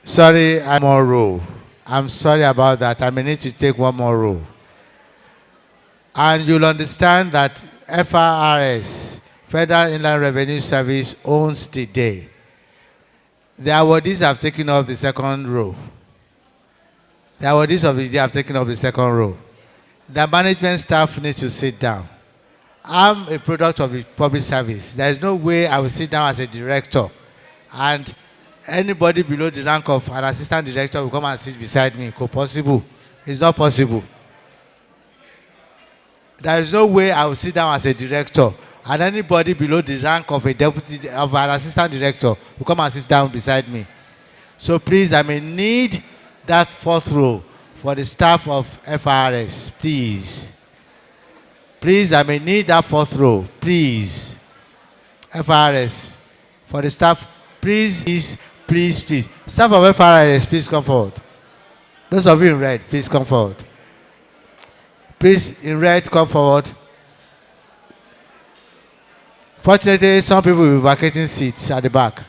Sorry, I'm more row. I'm sorry about that. I may need to take one more row. And you'll understand that FIRS, Federal Inland Revenue Service, owns the day. The awardees have taken up the second row. The awardees of the day have taken up the second row. The management staff needs to sit down. I'm a product of the public service. There is no way I will sit down as a director and anybody below the rank of an assistant director will come and sit beside me. It's possible. It's not possible. There is no way I will sit down as a director and anybody below the rank of a deputy of an assistant director will come and sit down beside me. So please, I may need that fourth row for the staff of FRS, please. Please, I may need that fourth row, please. FRS, for the staff, please, please. Staff of FRS, please come forward. Those of you in red, please come forward. Please, in red, come forward. Fortunately, some people will be vacating seats at the back.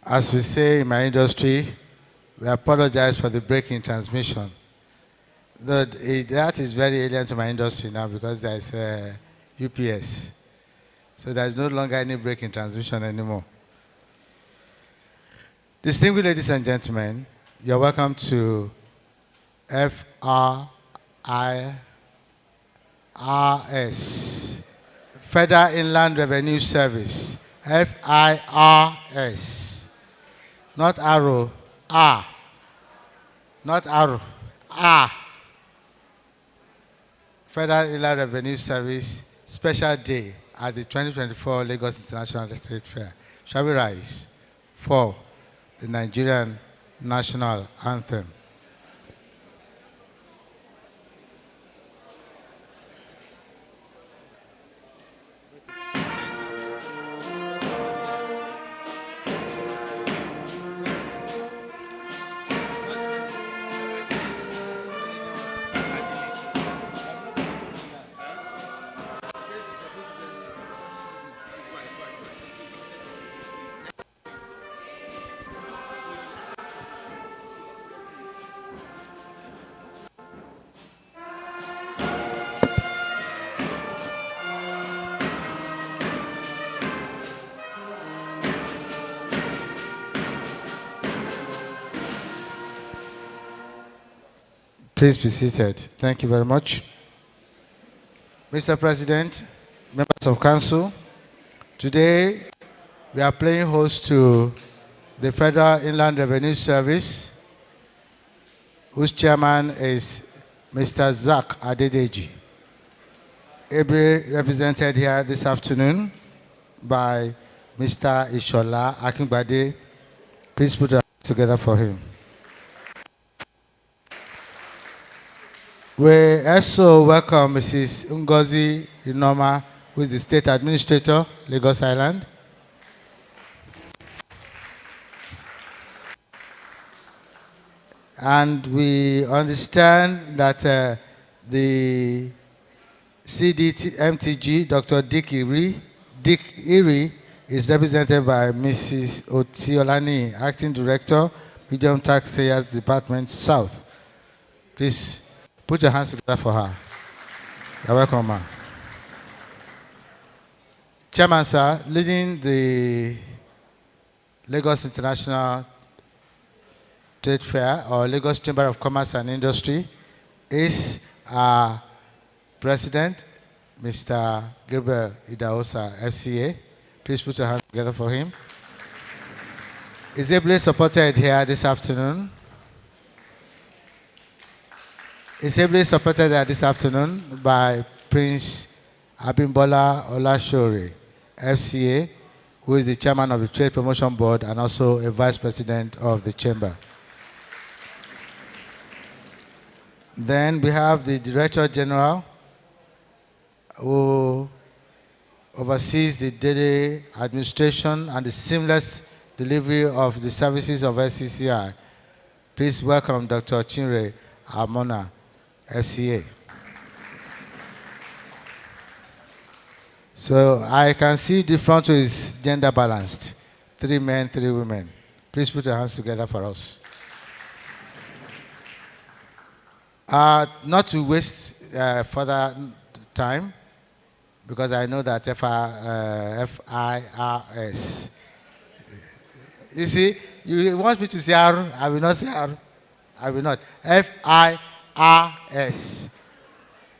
As we say in my industry, we apologize for the break in transmission. That is very alien to my industry now because there's UPS. So there's no longer any break in transmission anymore. Distinguished ladies and gentlemen, you're welcome to FIRS, Federal Inland Revenue Service, FIRS, not arrow, R, not arrow, R, Federal Inland Revenue Service Special Day at the 2024 Lagos International Trade Fair. Shall we rise for the Nigerian National Anthem? Please be seated. Thank you very much. Mr. President, members of council, today we are playing host to the Federal Inland Revenue Service, whose chairman is Mr. Zach Adedeji, ably represented here this afternoon by Mr. Ishola Akingbade. Please put your hands together for him. We also welcome Mrs. Ngozi Inoma, who is the State Administrator, Lagos Island. And we understand that the CDMTG, Dr. Dick Iri, is represented by Mrs. Otiolani, Acting Director, Medium Taxpayers Department, South. Please put your hands together for her. You're welcome, ma'am. Chairman, sir, leading the Lagos International Trade Fair, or Lagos Chamber of Commerce and Industry, is our President, Mr. Gabriel Idahosa, FCA. Please put your hands together for him. Is ably supported here this afternoon. Is ably supported this afternoon by Prince Abimbola Olashore, FCA, who is the chairman of the Trade Promotion Board and also a vice president of the chamber. Then we have the Director General, who oversees the daily administration and the seamless delivery of the services of SCCI. Please welcome Dr. Chinre Amona, FCA. So I can see the front row is gender balanced. 3 men, 3 women. Please put your hands together for us. Not to waste further time, because I know that FIRS. You see, you want me to say R, I will not say R. I will not. FIRS.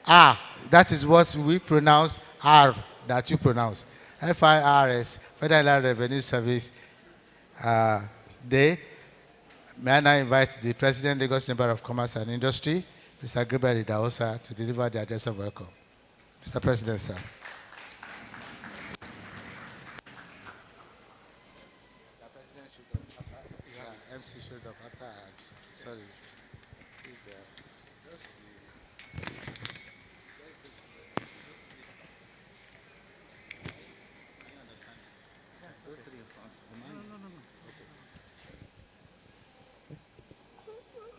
R, that is what we pronounce, R, that you pronounce. FIRS, Federal Inland Revenue Service Day. May I now invite the President, Lagos Chamber of Commerce and Industry, Mr. Gabriel Idahosa, to deliver the address of welcome. Mr. President, sir. MC showed up after, sorry.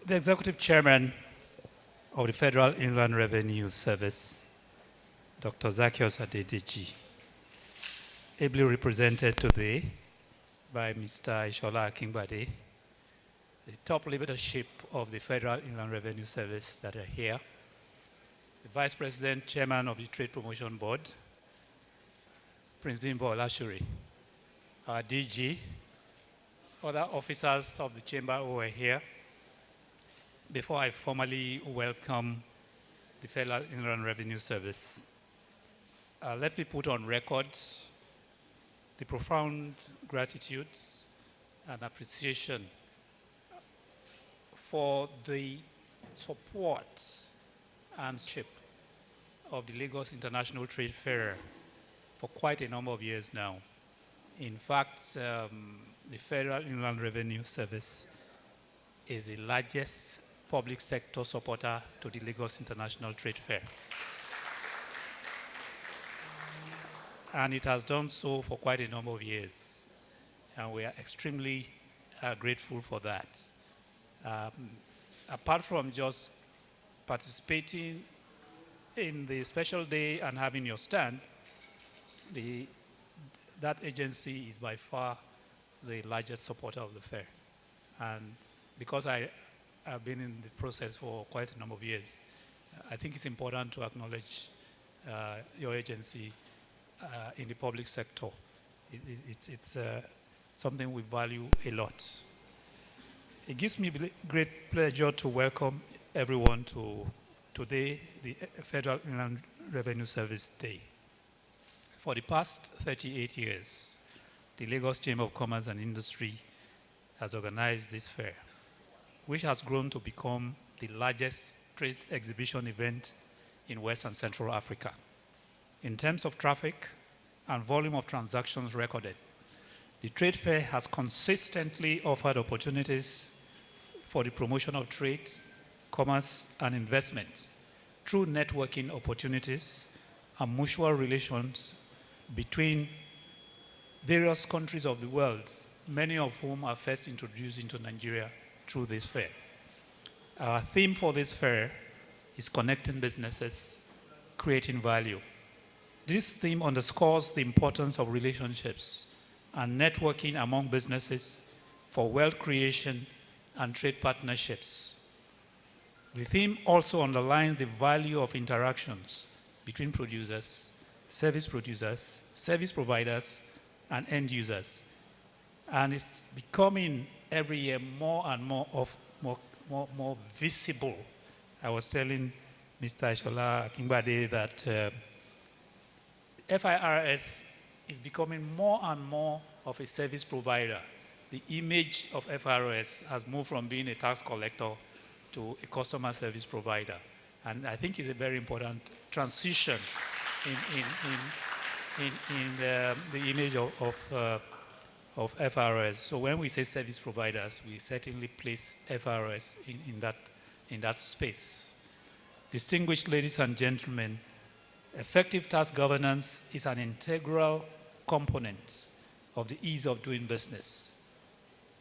The Executive Chairman of the Federal Inland Revenue Service, Dr. Zacchaeus Adedeji, ably represented today by Mr. Ishola Akingbade, the top leadership of the Federal Inland Revenue Service that are here, the Vice President, Chairman of the Trade Promotion Board, Prince Bimbo Olashuri, our DG, other officers of the chamber who are here. Before I formally welcome the Federal Inland Revenue Service, let me put on record the profound gratitude and appreciation for the support and ship of the Lagos International Trade Fair for quite a number of years now. In fact, the Federal Inland Revenue Service is the largest public sector supporter to the Lagos International Trade Fair. And it has done so for quite a number of years. And we are extremely grateful for that. Apart from just participating in the special day and having your stand, that agency is by far the largest supporter of the fair. And because I have been in the process for quite a number of years, I think it's important to acknowledge your agency in the public sector. It's something we value a lot. It gives me great pleasure to welcome everyone to today, the Federal Inland Revenue Service Day. For the past 38 years, the Lagos Chamber of Commerce and Industry has organized this fair, which has grown to become the largest trade exhibition event in West and Central Africa. In terms of traffic and volume of transactions recorded, the trade fair has consistently offered opportunities for the promotion of trade, commerce, and investment through networking opportunities and mutual relations between various countries of the world, many of whom are first introduced into Nigeria through this fair. Our theme for this fair is connecting businesses, creating value. This theme underscores the importance of relationships and networking among businesses for wealth creation and trade partnerships. The theme also underlines the value of interactions between producers, service providers, and end users. And it's becoming every year more and more visible. I was telling Mr. Ishola Akingbade that FIRS is becoming more and more of a service provider. The image of FIRS has moved from being a tax collector to a customer service provider. And I think it's a very important transition in the image of FIRS. So when we say service providers, we certainly place FIRS in that space. Distinguished ladies and gentlemen, effective tax governance is an integral component of the ease of doing business.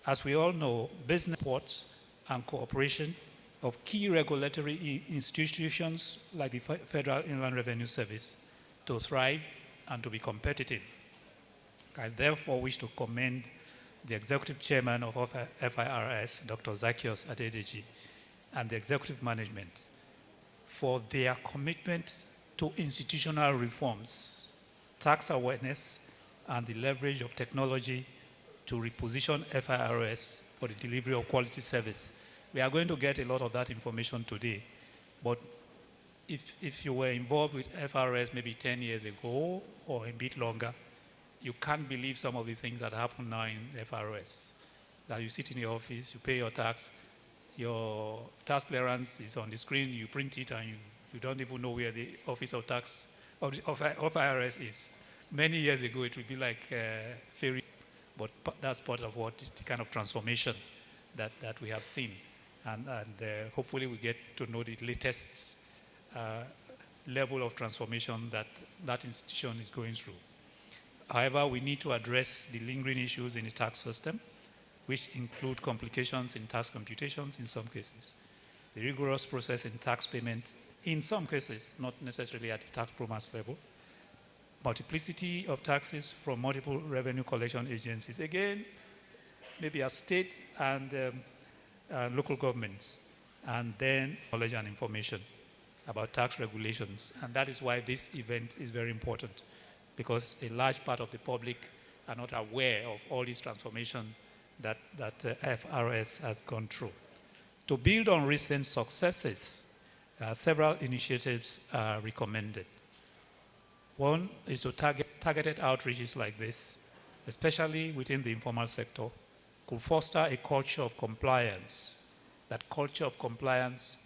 As we all know, business support and cooperation of key regulatory institutions like the Federal Inland Revenue Service to thrive and to be competitive. I therefore wish to commend the Executive Chairman of FIRS, Dr. Zacchaeus Adedeji, and the Executive Management for their commitment to institutional reforms, tax awareness, and the leverage of technology to reposition FIRS for the delivery of quality service. We are going to get a lot of that information today, but if you were involved with FIRS maybe 10 years ago or a bit longer, you can't believe some of the things that happen now in FIRS. That you sit in your office, you pay your tax clearance is on the screen, you print it, and you don't even know where the office of tax of FIRS is. Many years ago, it would be like fairy, but that's part of what the kind of transformation that we have seen. And hopefully we get to know the latest level of transformation that institution is going through. However, we need to address the lingering issues in the tax system, which include complications in tax computations in some cases, the rigorous process in tax payment in some cases, not necessarily at the tax promise level, multiplicity of taxes from multiple revenue collection agencies. Again, maybe at state and local governments, and then knowledge and information about tax regulations. And that is why this event is very important, because a large part of the public are not aware of all this transformation that FRS has gone through. To build on recent successes, several initiatives are recommended. One is to targeted outreaches like this, especially within the informal sector, could foster a culture of compliance, that culture of compliance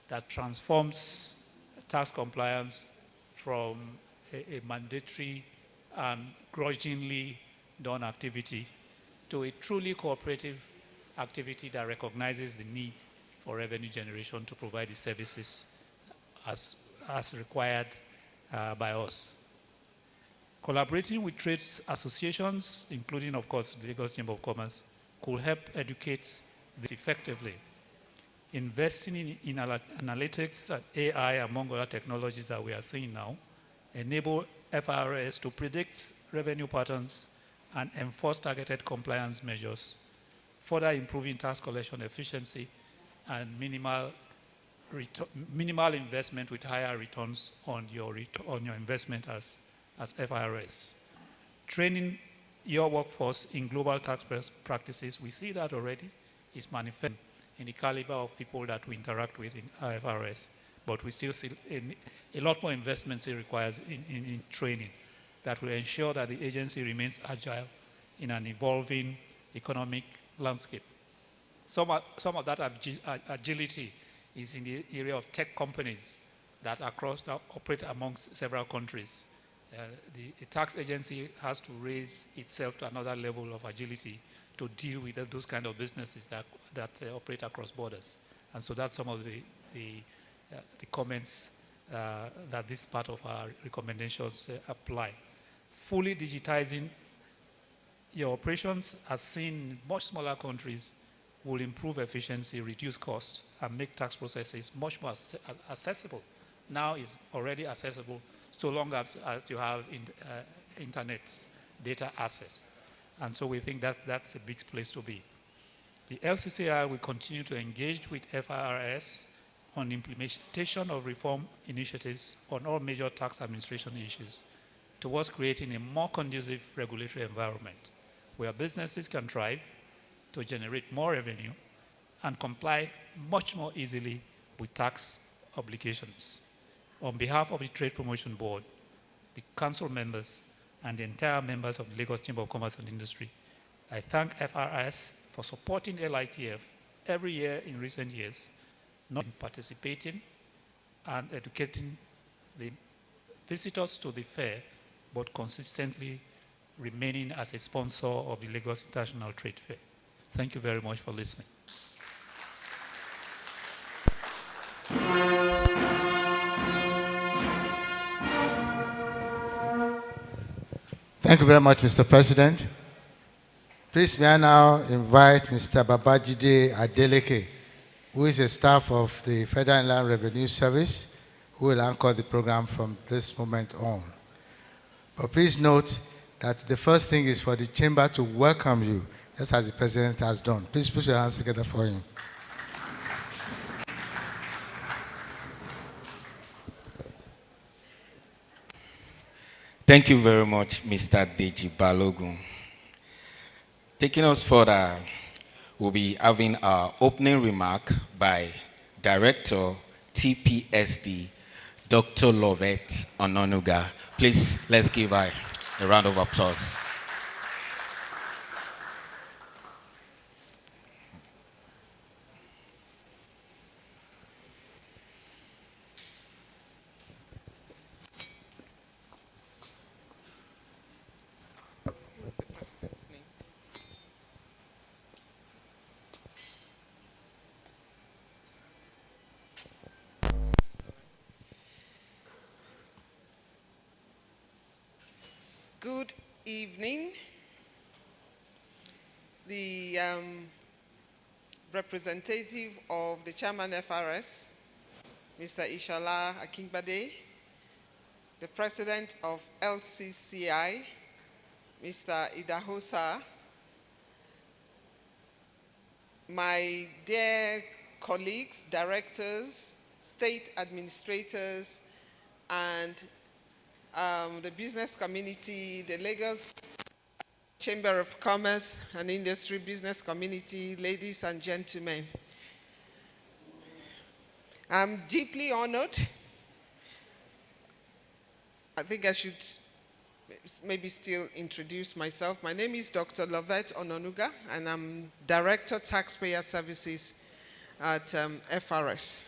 that transforms tax compliance from a mandatory and grudgingly done activity to a truly cooperative activity that recognizes the need for revenue generation to provide the services as required by us. Collaborating with trade associations, including, of course, the Lagos Chamber of Commerce, could help educate this effectively. Investing in analytics and AI, among other technologies that we are seeing now, enable FIRS to predict revenue patterns and enforce targeted compliance measures, further improving tax collection efficiency and minimal investment with higher returns on your investment as FIRS. Training your workforce in global tax practices, we see that already is manifest in the caliber of people that we interact with in IFRS, but we still see a lot more investments it requires in training that will ensure that the agency remains agile in an evolving economic landscape. Some of that agility is in the area of tech companies that operate amongst several countries. The tax agency has to raise itself to another level of agility to deal with those kind of businesses that operate across borders. And so that's some of the comments that this part of our recommendations apply. Fully digitizing your operations, as seen in much smaller countries, will improve efficiency, reduce cost, and make tax processes much more accessible. Now it's already accessible so long as you have internet data access. And so we think that that's a big place to be. The LCCI will continue to engage with FIRS on implementation of reform initiatives on all major tax administration issues towards creating a more conducive regulatory environment where businesses can thrive to generate more revenue and comply much more easily with tax obligations. On behalf of the Trade Promotion Board, the council members, and the entire members of the Lagos Chamber of Commerce and Industry, I thank FRS for supporting LITF every year in recent years, not participating and educating the visitors to the fair, but consistently remaining as a sponsor of the Lagos International Trade Fair. Thank you very much for listening. Thank you very much, Mr. President. Please may I now invite Mr. Babajide Adeleke, who is a staff of the Federal Inland Revenue Service, who will anchor the program from this moment on. But please note that the first thing is for the chamber to welcome you, just as the President has done. Please put your hands together for him. Thank you very much, Mr. Deji Balogun. Taking us further, we'll be having our opening remark by Director TPSD, Dr. Lovette Ononuga. Please, let's give her a round of applause. Good evening. The representative of the Chairman FRS, Mr. Ishala Akingbade, the President of LCCI, Mr. Idahosa, my dear colleagues, directors, state administrators, and the business community, the Lagos Chamber of Commerce and Industry business community, ladies and gentlemen. I'm deeply honored. I think I should maybe still introduce myself. My name is Dr. Lovette Ononuga, and I'm Director Taxpayer Services at FRS.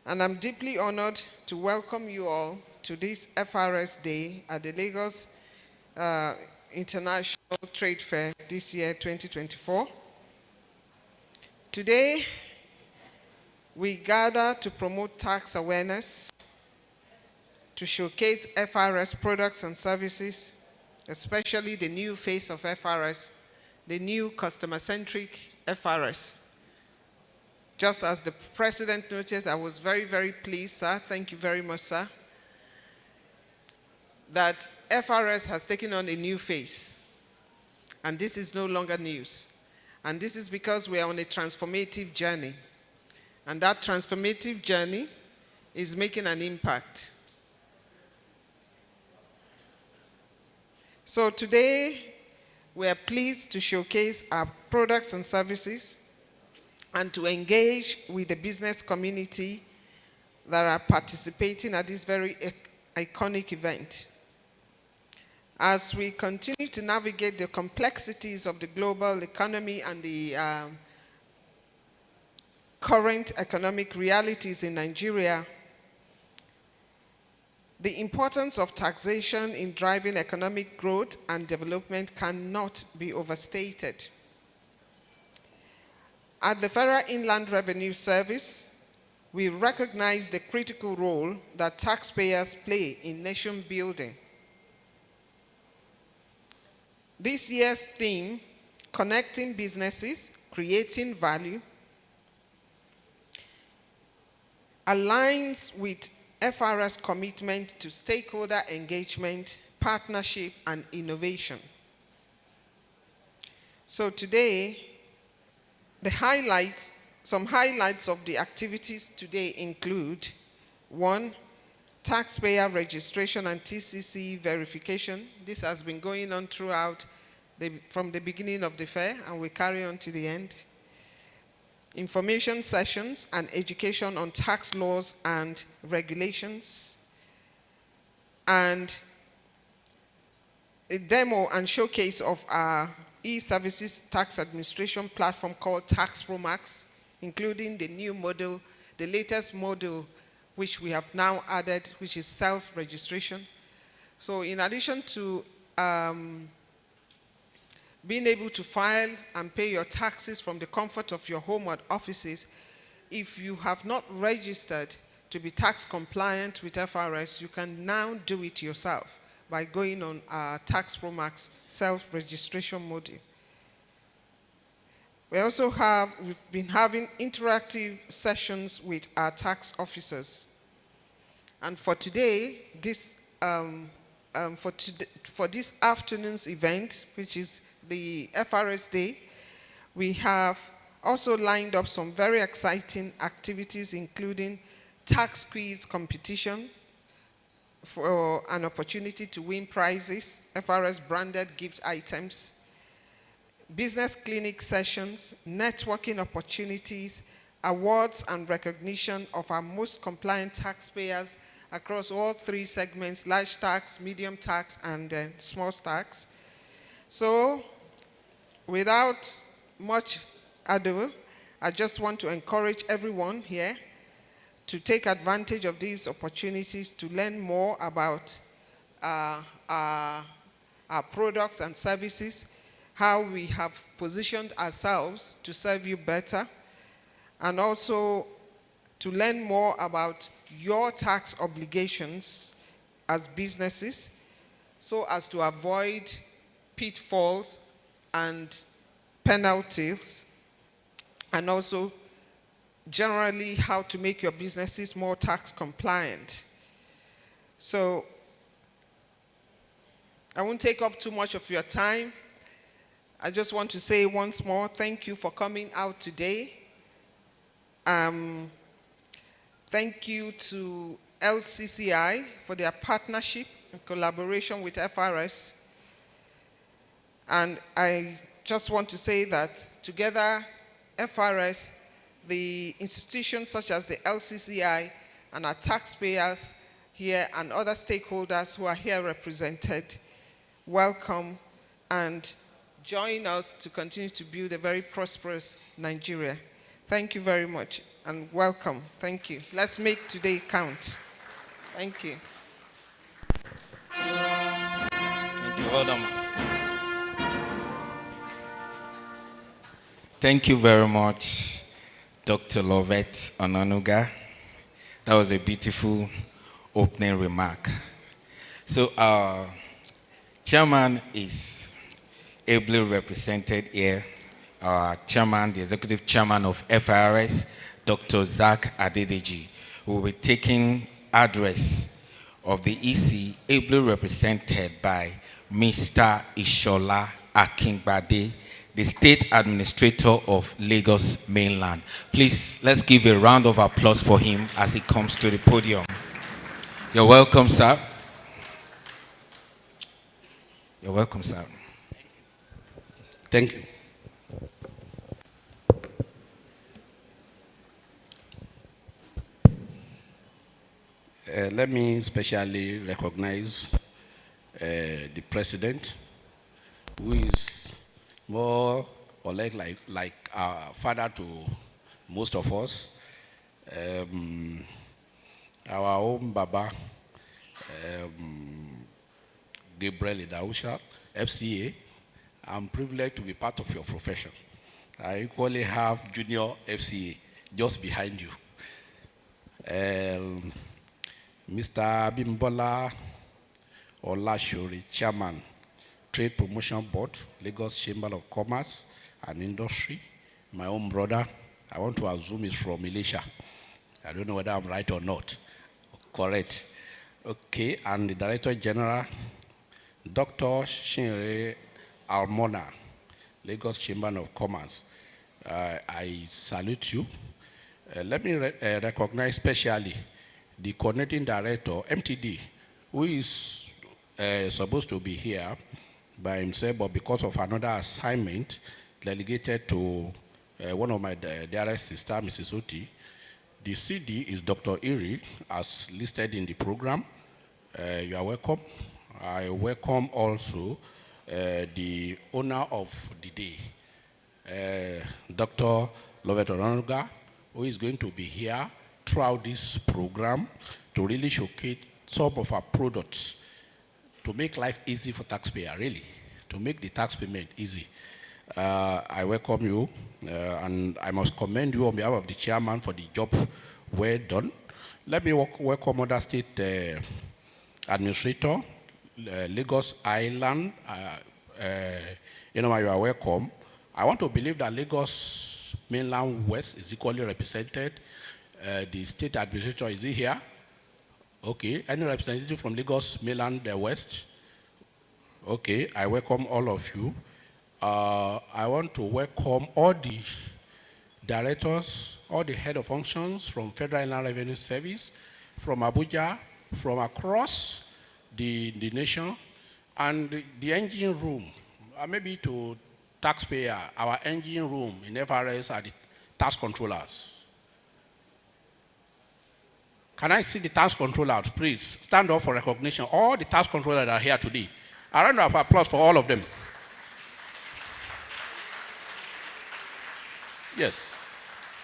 And I'm deeply honored to welcome you all to this FRS Day at the Lagos International Trade Fair this year, 2024. Today, we gather to promote tax awareness, to showcase FRS products and services, especially the new face of FRS, the new customer-centric FRS. Just as the President noticed, I was very, very pleased, sir. Thank you very much, sir, that FRS has taken on a new face. And this is no longer news. And this is because we are on a transformative journey. And that transformative journey is making an impact. So today, we are pleased to showcase our products and services and to engage with the business community that are participating at this very iconic event. As we continue to navigate the complexities of the global economy and the current economic realities in Nigeria, the importance of taxation in driving economic growth and development cannot be overstated. At the Federal Inland Revenue Service, we recognize the critical role that taxpayers play in nation building. This year's theme, Connecting Businesses, Creating Value, aligns with FRS commitment to stakeholder engagement, partnership, and innovation. So today, some highlights of the activities today include: 1, taxpayer registration and TCC verification. This has been going on throughout from the beginning of the fair, and we carry on to the end. Information sessions and education on tax laws and regulations, and a demo and showcase of our e-services tax administration platform called Tax Pro Max, including the new model, the latest model which we have now added, which is self-registration. So in addition to being able to file and pay your taxes from the comfort of your home or offices, if you have not registered to be tax compliant with FRS, you can now do it yourself by going on our Tax Pro Max self-registration module. We've been having interactive sessions with our tax officers. And for today, for this afternoon's event, which is the FRS Day, we have also lined up some very exciting activities, including tax quiz competition for an opportunity to win prizes, FRS branded gift items, business clinic sessions, networking opportunities, awards and recognition of our most compliant taxpayers across all 3 segments: large tax, medium tax, and small tax. So, without much ado, I just want to encourage everyone here to take advantage of these opportunities to learn more about our products and services, how we have positioned ourselves to serve you better, and also to learn more about your tax obligations as businesses, so as to avoid pitfalls and penalties, and also generally how to make your businesses more tax compliant. So I won't take up too much of your time. I just want to say once more, thank you for coming out today. Thank you to LCCI for their partnership and collaboration with FRS. And I just want to say that together, FRS, the institutions such as the LCCI, and our taxpayers here and other stakeholders who are here represented, welcome and join us to continue to build a very prosperous Nigeria. Thank you very much and welcome. Thank you. Let's make today count. Thank you. Thank you. Well done. Thank you very much, Dr. Lovett Onanuga. That was a beautiful opening remark. So our chairman is ably represented here. Our chairman, the executive chairman of FIRS, Dr. Zach Adedeji, who will be taking address of the EC, ably represented by Mr. Ishola Akingbade, the State Administrator of Lagos Mainland. Please, let's give a round of applause for him as he comes to the podium. You're welcome, sir. You're welcome, sir. Thank you. Let me specially recognize the president, who is more or less like our father to most of us. Our own Baba, Gabriel Idausha, FCA. I'm privileged to be part of your profession. I equally have junior FCA just behind you. Mr. Bimbola Olashuri, Chairman, Trade Promotion Board, Lagos Chamber of Commerce and Industry. My own brother, I want to assume is from Malaysia. I don't know whether I'm right or not. Correct. Okay, and the Director General, Dr. Shinre Almona, Lagos Chamber of Commerce. I salute you. Let me recognize specially the coordinating director, MTD, who is supposed to be here by himself, but because of another assignment delegated to one of my dearest sister, Mrs. Oti. The CD is Dr. Iri, as listed in the program. You are welcome. I welcome also the owner of the day, Dr. Lovett Onanuga, who is going to be here throughout this program to really showcase some of our products to make life easy for taxpayer, really, to make the tax payment easy. I welcome you, and I must commend you on behalf of the chairman for the job well done. Let me welcome other state administrator, Lagos Island. You are welcome. I want to believe that Lagos Mainland West is equally represented. The state administrator, is he here? Okay. Any representative from Lagos Mainland West? Okay. I welcome all of you. I want to welcome all the directors, all the head of functions from Federal Inland Revenue Service, from Abuja, from across the nation, and the engine room, maybe to taxpayer, our engine room in FRS are the tax controllers. Can I see the tax controllers, please? Stand up for recognition. All the tax controllers that are here today. A round of applause for all of them. Yes.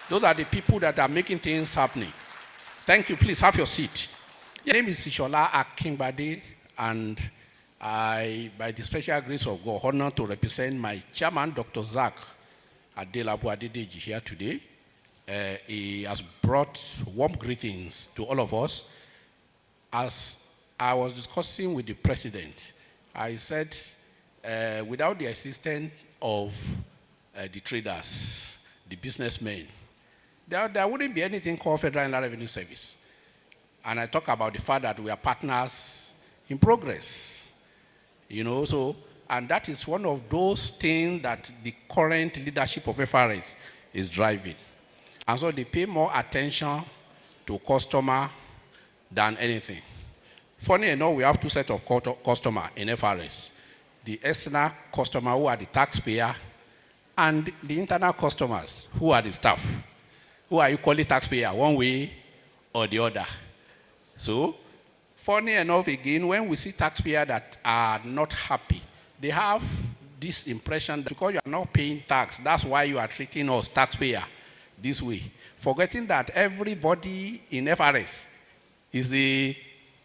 Those are the people that are making things happening. Thank you. Please have your seat. My name is Ishola Akingbade, and I, by the special grace of God, honored to represent my chairman, Dr. Zach Adedeji, here today. He has brought warm greetings to all of us. As I was discussing with the president, I said, without the assistance of the traders, the businessmen, there wouldn't be anything called Federal Inland Revenue Service. And I talk about the fact that we are partners in progress. You know, so And that is one of those things that the current leadership of FIRS is driving. And so they pay more attention to customer than anything. Funny enough, we have two sets of customers in FIRS. The external customer, who are the taxpayer, and the internal customers, who are the staff, who are equally taxpayer, one way or the other. So, funny enough, again, when we see taxpayers that are not happy, they have this impression that because you are not paying tax, that's why you are treating us taxpayer this way. Forgetting that everybody in FIRS is the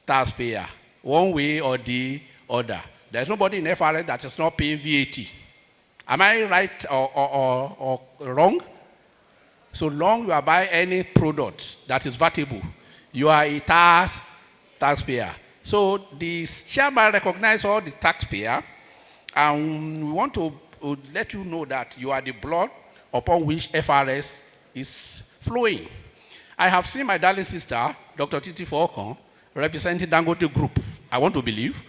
taxpayer, one way or the other. There's nobody in FIRS that is not paying VAT. Am I right or wrong? So long you are buying any product that is vatable, you are a taxpayer. So the chairman recognizes all the taxpayer, and we want to let you know that you are the blood upon which FIRS is flowing. I have seen my darling sister, Dr. Titi Fokon, representing Dangote Group. I want to believe.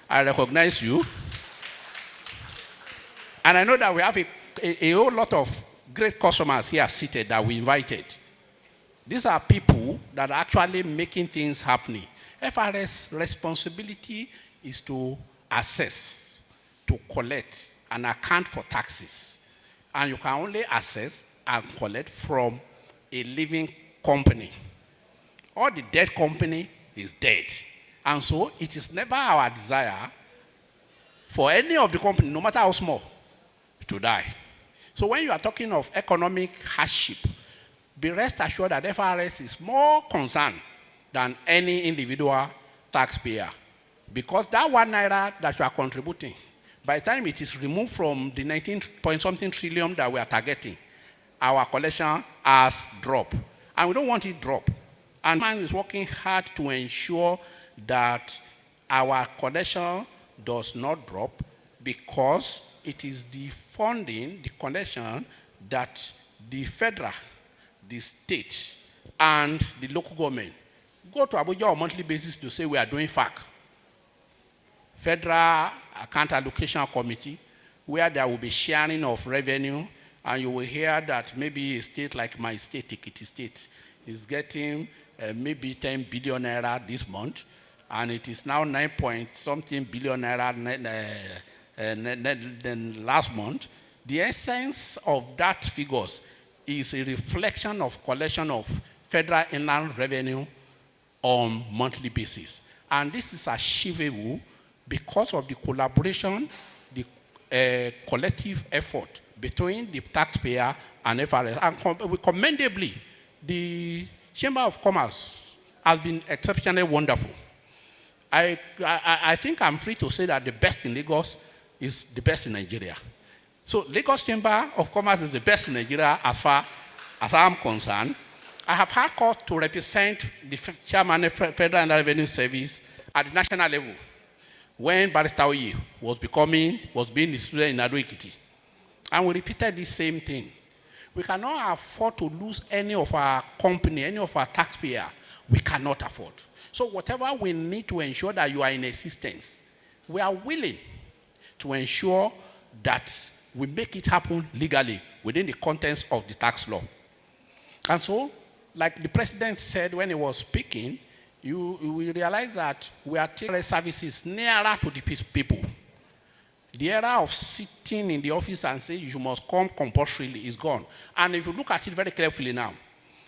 I recognize you. And I know that we have a whole lot of great customers here seated that we invited. These are people that are actually making things happening. FIRS responsibility is to assess, to collect, and account for taxes. And you can only assess and collect from a living company. All the dead company is dead. And so it is never our desire for any of the company, no matter how small, to die. So when you are talking of economic hardship, be rest assured that FIRS is more concerned than any individual taxpayer. Because that 1 naira that you are contributing, by the time it is removed from the 19-point-something trillion that we are targeting, our collection has dropped. And we don't want it drop. And man is working hard to ensure that our collection does not drop, because it is the funding, the collection that the federal, the state, and the local government go to Abuja on a monthly basis to say we are doing FAC, Federal Account Allocation Committee, where there will be sharing of revenue, and you will hear that maybe a state like my state, Ekiti State, is getting maybe 10 billion naira this month, and it is now 9-point-something billion naira last month. The essence of that figures is a reflection of collection of federal inland revenue on monthly basis. And this is achievable because of the collaboration, the collective effort between the taxpayer and FIRS. And commendably, the Chamber of Commerce has been exceptionally wonderful. I think I'm free to say that the best in Lagos is the best in Nigeria. So Lagos Chamber of Commerce is the best in Nigeria as far as I'm concerned. I have had cause to represent the chairman of Federal and Revenue Service at the national level when Barrister Oye was being the student in Ado Ekiti. And we repeated the same thing. We cannot afford to lose any of our company, any of our taxpayer. We cannot afford. So whatever we need to ensure that you are in existence, we are willing to ensure that we make it happen legally within the context of the tax law. And so, like the president said when he was speaking, you will realize that we are taking services nearer to the people. The era of sitting in the office and saying you must come compulsorily is gone. And if you look at it very carefully now,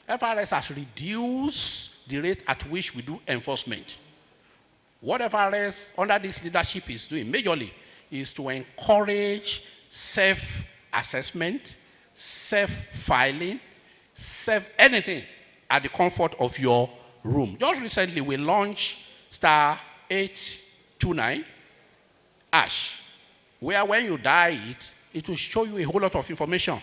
FIRS has reduced the rate at which we do enforcement. What FIRS under this leadership is doing majorly is to encourage self-assessment, self-filing, self-anything at the comfort of your room. Just recently, we launched star 829 #, where when you dial it, it will show you a whole lot of information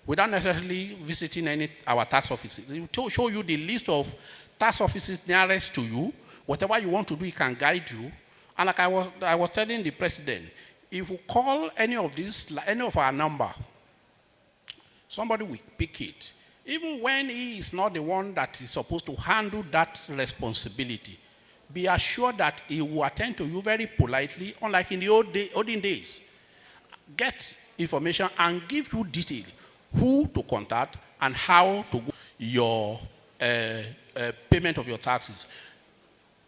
without necessarily visiting any our tax offices. It will show you the list of tax offices nearest to you. Whatever you want to do, it can guide you. And like I was telling the president, if you call any of our number, somebody will pick it. Even when he is not the one that is supposed to handle that responsibility, be assured that he will attend to you very politely, unlike in the olden days. Get information and give you detail who to contact and how to go your payment of your taxes.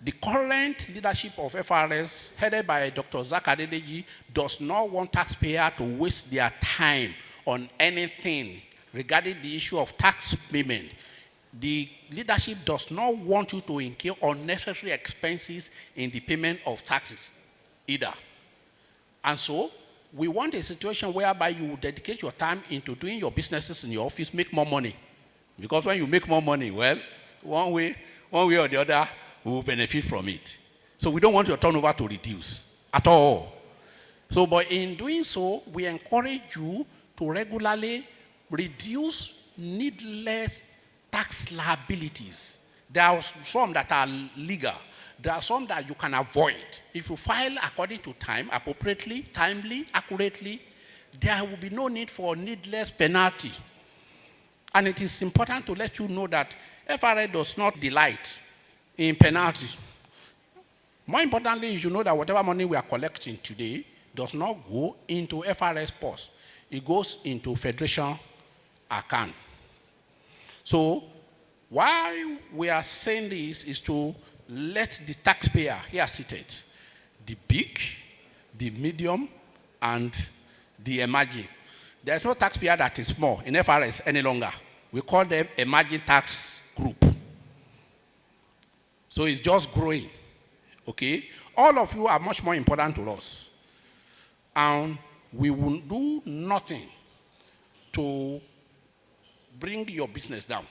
The current leadership of FRS, headed by Dr. Zach Adedeji, does not want taxpayers to waste their time on anything regarding the issue of tax payment. The leadership does not want you to incur unnecessary expenses in the payment of taxes either. And so, we want a situation whereby you dedicate your time into doing your businesses in your office, make more money. Because when you make more money, well, one way or the other, we will benefit from it. So we don't want your turnover to reduce at all. So, but in doing so, we encourage you to regularly reduce needless tax liabilities. There are some that are legal. There are some that you can avoid. If you file according to time, appropriately, timely, accurately, there will be no need for needless penalty. And it is important to let you know that FRA does not delight in penalty. More importantly, you should know that whatever money we are collecting today does not go into FRS purse. It goes into Federation account. So, why we are saying this is to let the taxpayer here seated, the big, the medium, and the emerging. There's no taxpayer that is small in FRS any longer. We call them emerging tax group. So it's just growing, okay? All of you are much more important to us. And we will do nothing to bring your business down.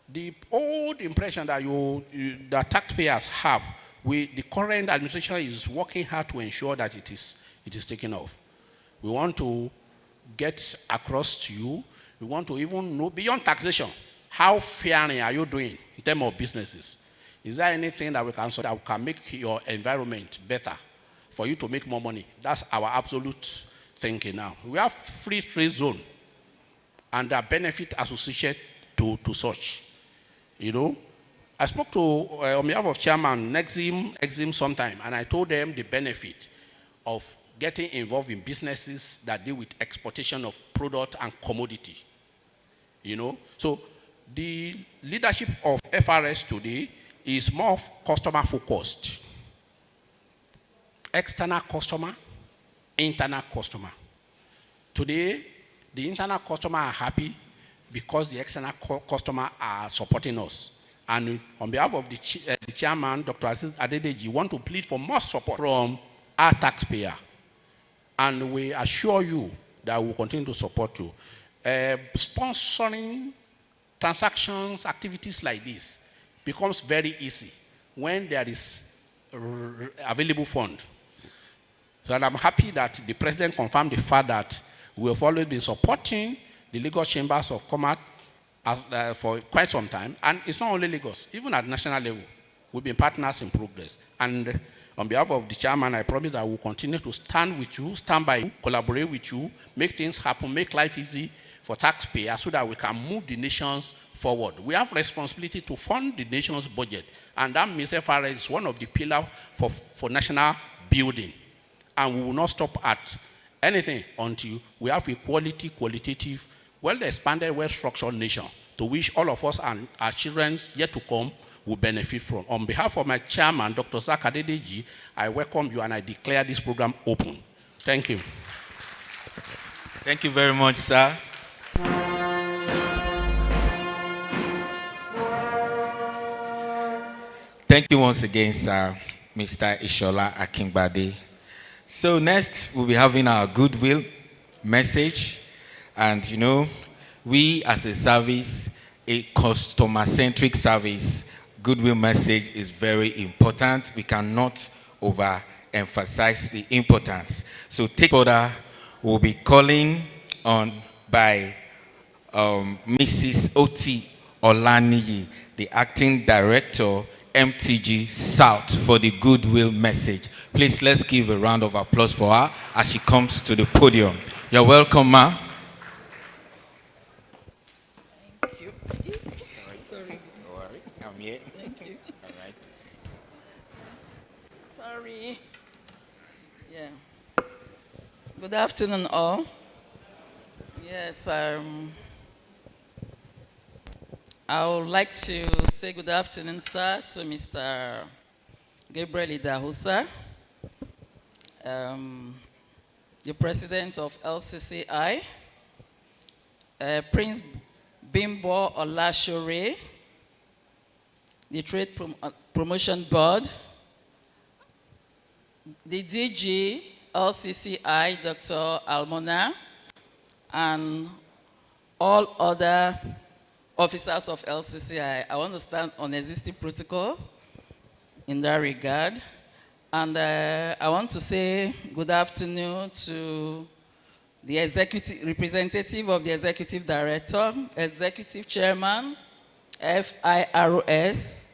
The old impression that the taxpayers have with the current administration is working hard to ensure that it is taken off. We want to get across to you. We want to even know beyond taxation, how fairly are you doing in terms of businesses? Is there anything that we can so that can make your environment better for you to make more money? That's our absolute thinking now. We have free trade zone and there are benefit associated to such. You know, I spoke to, on behalf of Chairman Exim sometime, and I told them the benefit of getting involved in businesses that deal with exportation of product and commodity. You know, so the leadership of FRS today is more customer focused. External customer, internal customer. Today, the internal customer are happy because the external customer are supporting us. And on behalf of the chairman, Dr. Adedeji, want to plead for more support from our taxpayer. And we assure you that we will continue to support you. Sponsoring transactions, activities like this becomes very easy when there is available fund. So I'm happy that the president confirmed the fact that we have always been supporting the Lagos Chambers of Commerce for quite some time. And it's not only Lagos, even at national level, we've been partners in progress. And on behalf of the chairman, I promise that we'll continue to stand with you, stand by you, collaborate with you, make things happen, make life easy for taxpayers so that we can move the nations forward. We have responsibility to fund the nation's budget. And that means FRS is one of the pillars for national building. And we will not stop at anything until we have a qualitative, well-expanded, well-structured nation to which all of us and our children yet to come will benefit from. On behalf of my chairman, Dr. Zach Adedeji, I welcome you and I declare this program open. Thank you. Thank you very much, sir. Thank you once again, sir, Mr. Ishola Akingbade. So next, we'll be having our goodwill message. And you know, we as a service, a customer-centric service, goodwill message is very important. We cannot overemphasize the importance. So take further, we'll be calling on by Mrs. Oti Olaniyi, the acting director, MTG South, for the goodwill message. Please, let's give a round of applause for her as she comes to the podium. You're welcome, ma. Sorry. Don't worry. I'm here. Thank you. All right. Sorry. Yeah. Good afternoon, all. Yes, I would like to say good afternoon, sir, to Mr. Gabriel Idahusa, the president of LCCI, Prince Bimbo Olashore, the Trade Promotion Board, the DG LCCI, Dr. Almona, and all other officers of LCCI. I want to stand on existing protocols in that regard. And I want to say good afternoon to the executive representative of the executive director, executive chairman, FIRS,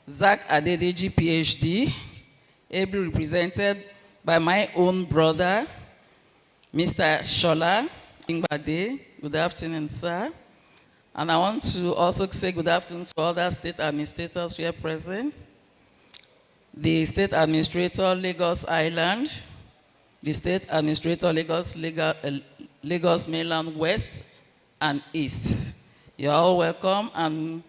Zach Adedeji, PhD, ably represented by my own brother, Mr. Shola Ingbade. Good afternoon, sir. And I want to also say good afternoon to other state administrators here present. The state administrator, Lagos Island, the state administrator, Lagos Mainland West and East. You're all welcome. And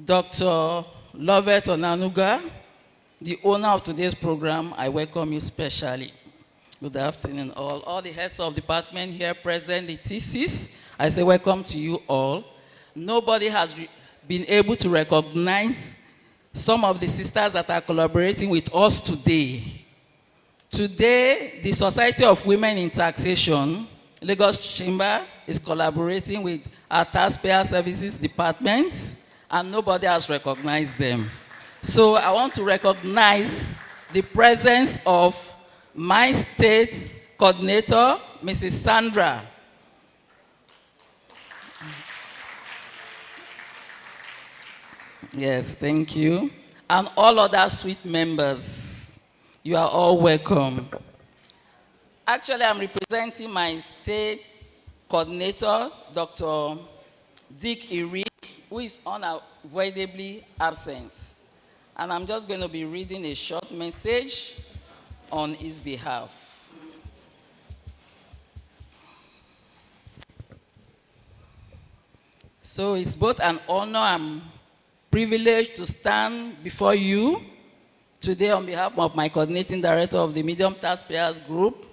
Dr. Lovett Onanuga, the owner of today's program, I welcome you specially. Good afternoon, all. All the heads of department here present, the TCs, I say welcome to you all. Nobody has been able to recognize some of the sisters that are collaborating with us today. Today, the Society of Women in Taxation, Lagos Chamber, is collaborating with our Taxpayer Services Department, and nobody has recognized them. So I want to recognize the presence of my state coordinator, Mrs. Sandra. Yes, thank you. And all other suite members, you are all welcome. Actually, I'm representing my state coordinator, Dr. Dick Iri, who is unavoidably absent. And I'm just going to be reading a short message on his behalf. So it's both an honor and privilege to stand before you today on behalf of my coordinating director of the Medium Taxpayers Group,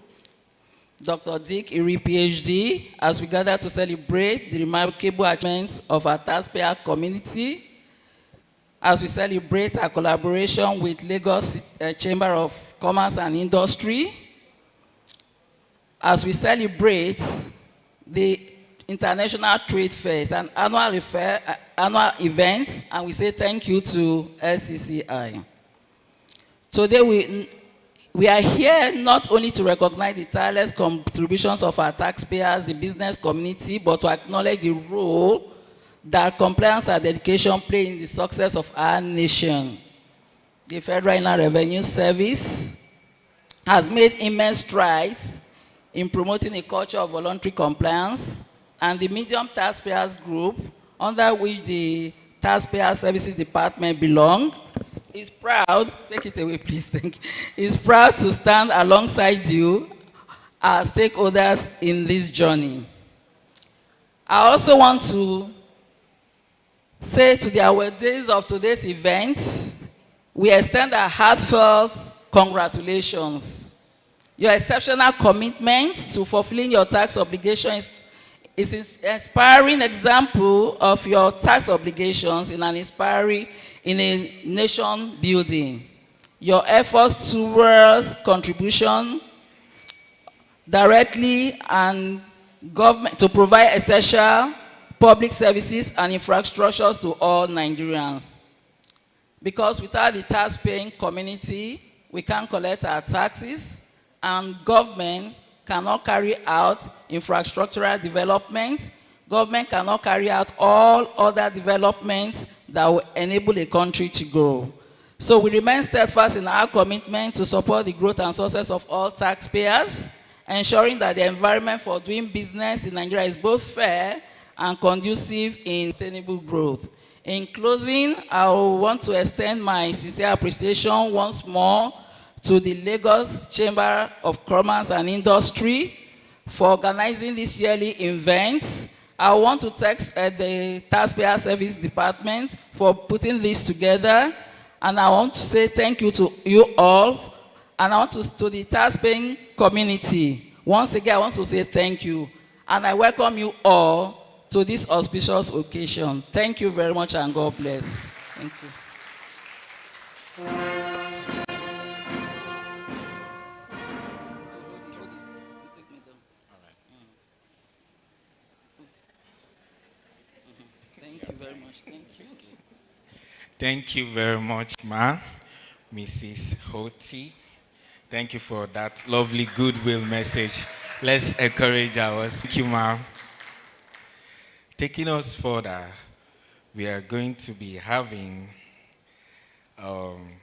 Dr. Dick Iri, PhD, as we gather to celebrate the remarkable achievements of our taxpayer community, as we celebrate our collaboration with Lagos Chamber of Commerce and Industry, as we celebrate the International Trade Fairs, an annual event, and we say thank you to LCCI. Today we are here not only to recognize the tireless contributions of our taxpayers, the business community, but to acknowledge the role that compliance and dedication play in the success of our nation. The Federal Inland Revenue Service has made immense strides in promoting a culture of voluntary compliance, and the Medium Taxpayers Group, under which the Taxpayer Services Department belongs, is proud, take it away please, thank you, is proud to stand alongside you as stakeholders in this journey. I also want to say to the awardees of today's event, we extend our heartfelt congratulations. Your exceptional commitment to fulfilling your tax obligations is an inspiring example of your tax obligations in a nation building. Your efforts towards contribution directly and government to provide essential public services and infrastructures to all Nigerians. Because without the tax-paying community, we can't collect our taxes, and government cannot carry out infrastructural development. Government cannot carry out all other developments that will enable a country to grow. So we remain steadfast in our commitment to support the growth and success of all taxpayers, ensuring that the environment for doing business in Nigeria is both fair and conducive in sustainable growth. In closing, I want to extend my sincere appreciation once more to the Lagos Chamber of Commerce and Industry for organizing this yearly event. I want to thank the Taxpayer Service Department for putting this together, and I want to say thank you to you all, and I want to the taxpaying community. Once again, I want to say thank you, and I welcome you all to this auspicious occasion. Thank you very much, and God bless. Thank you. Thank you very much. Thank you. Thank you very much, ma, Mrs. Hoti. Thank you for that lovely goodwill message. Let's encourage ours. Thank you, ma. Taking us further, we are going to be having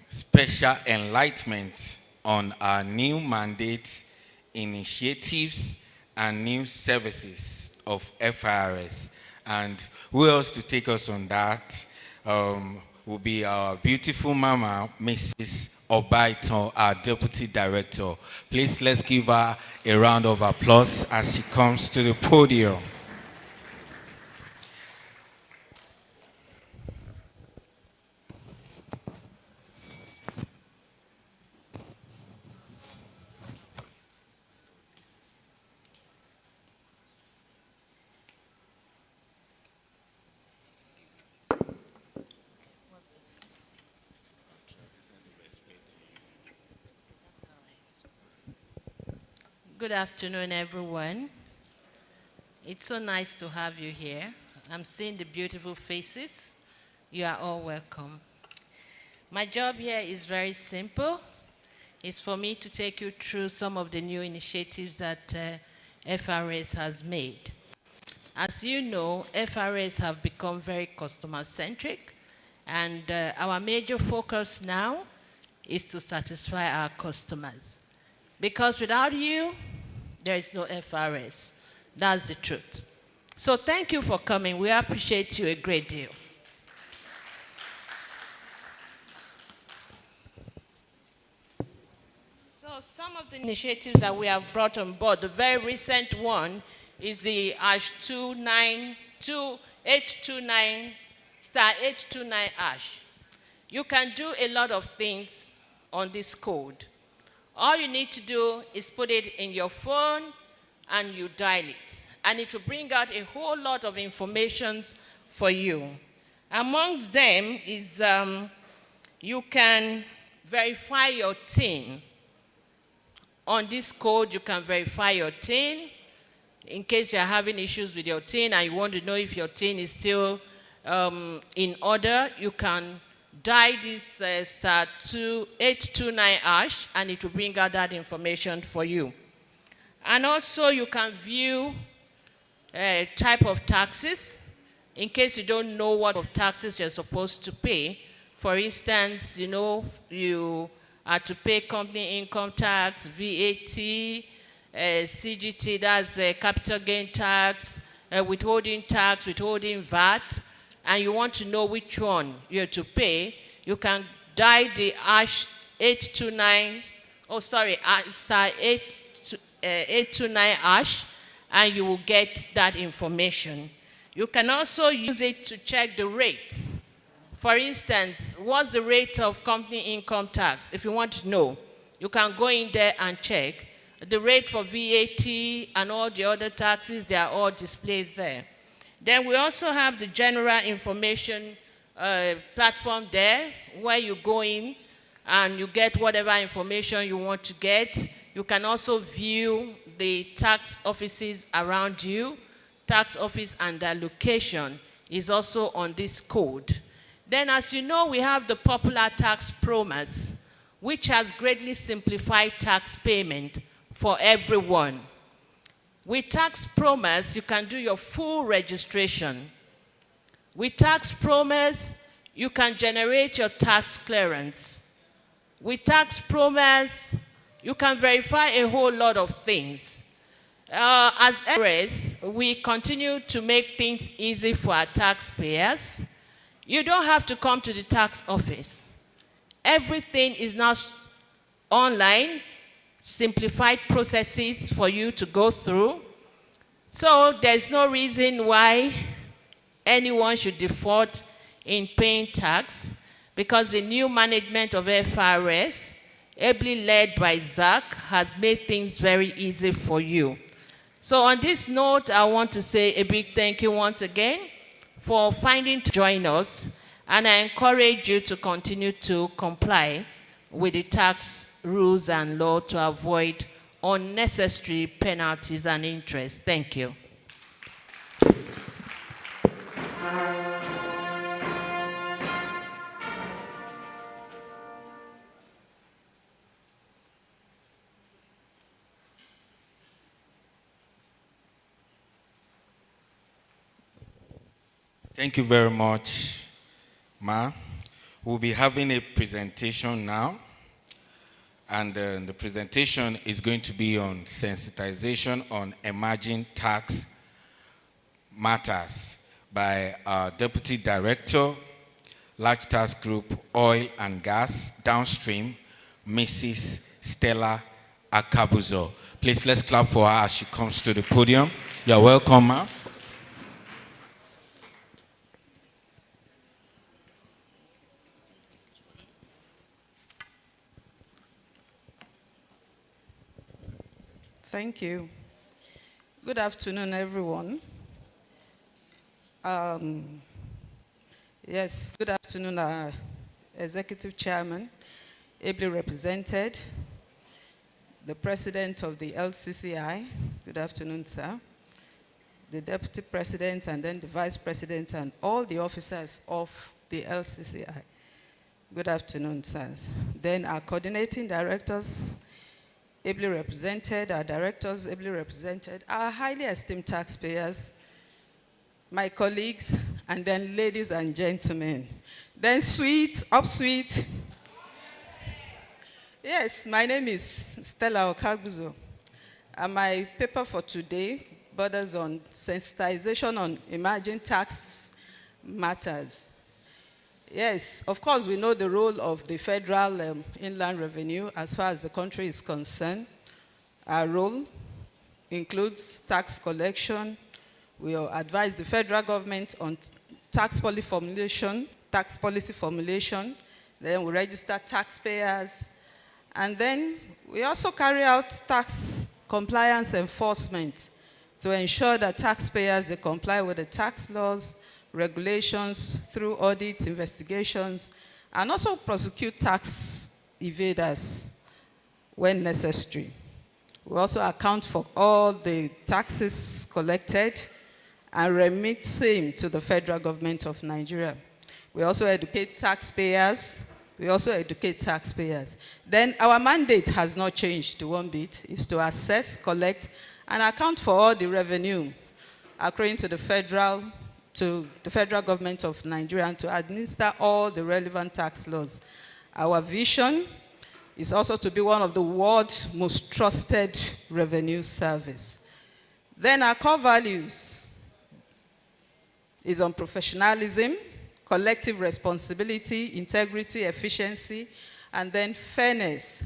special enlightenment on our new mandates, initiatives, and new services of FIRS. And who else to take us on that will be our beautiful mama, Mrs. Obaiton, our Deputy Director. Please let's give her a round of applause as she comes to the podium. Good afternoon, everyone. It's so nice to have you here. I'm seeing the beautiful faces. You are all welcome. My job here is very simple. It's for me to take you through some of the new initiatives that FRS has made. As you know, FRS have become very customer-centric, and our major focus now is to satisfy our customers. Because without you, there is no FRS. That's the truth. So thank you for coming. We appreciate you a great deal. So some of the initiatives that we have brought on board, the very recent one is the *829*829#. You can do a lot of things on this code. All you need to do is put it in your phone and you dial it. And it will bring out a whole lot of information for you. Amongst them is you can verify your TIN. On this code, you can verify your TIN. In case you're having issues with your TIN and you want to know if your TIN is still in order, you can dial this *829# and it will bring out that information for you. And also you can view type of taxes in case you don't know what of taxes you're supposed to pay. For instance, you know, you are to pay company income tax, VAT, CGT, that's capital gain tax, withholding tax, withholding VAT, and you want to know which one you're to pay, you can dial the *829#, *829#, and you will get that information. You can also use it to check the rates. For instance, what's the rate of company income tax? If you want to know, you can go in there and check. The rate for VAT and all the other taxes, they are all displayed there. Then we also have the general information platform there, where you go in and you get whatever information you want to get. You can also view the tax offices around you. Tax office and their location is also on this code. Then, as you know, we have the popular tax promise, which has greatly simplified tax payment for everyone. With Tax Promise, you can do your full registration. With Tax Promise, you can generate your tax clearance. With Tax Promise, you can verify a whole lot of things. As FIRS, we continue to make things easy for our taxpayers. You don't have to come to the tax office. Everything is now online, simplified processes for you to go through. So there's no reason why anyone should default in paying tax, because the new management of FIRS, ably led by Zach, has made things very easy for you. So on this note, I want to say a big thank you once again for finding to join us, and I encourage you to continue to comply with the tax rules and law to avoid unnecessary penalties and interest. Thank you. Thank you very much, Ma. We'll be having a presentation now, and the presentation is going to be on sensitization on emerging tax matters by our Deputy Director, Large Task Group, Oil and Gas, Downstream, Mrs. Stella Akabuzo. Please, let's clap for her as she comes to the podium. You're welcome, Ma. Thank you. Good afternoon, everyone. Yes, good afternoon, Executive Chairman, ably represented, the President of the LCCI, good afternoon, sir, the Deputy President, and then the Vice President, and all the officers of the LCCI. Good afternoon, sirs. Then our coordinating directors, ably represented, our directors ably represented, our highly esteemed taxpayers, my colleagues, and then ladies and gentlemen. Then sweet, up sweet. Yes, my name is Stella Okabuzo, and my paper for today borders on sensitization on emerging tax matters. Yes, of course, we know the role of the Federal Inland Revenue as far as the country is concerned. Our role includes tax collection. We advise the federal government on tax policy formulation. Then we register taxpayers. And then we also carry out tax compliance enforcement to ensure that taxpayers, they comply with the tax laws, regulations through audits, investigations, and also prosecute tax evaders when necessary. We also account for all the taxes collected and remit same to the federal government of Nigeria. We also educate taxpayers. Then our mandate has not changed to one bit. It's to assess, collect, and account for all the revenue according to the federal government of Nigeria, and to administer all the relevant tax laws. Our vision is also to be one of the world's most trusted revenue service. Then our core values is on professionalism, collective responsibility, integrity, efficiency, and then fairness.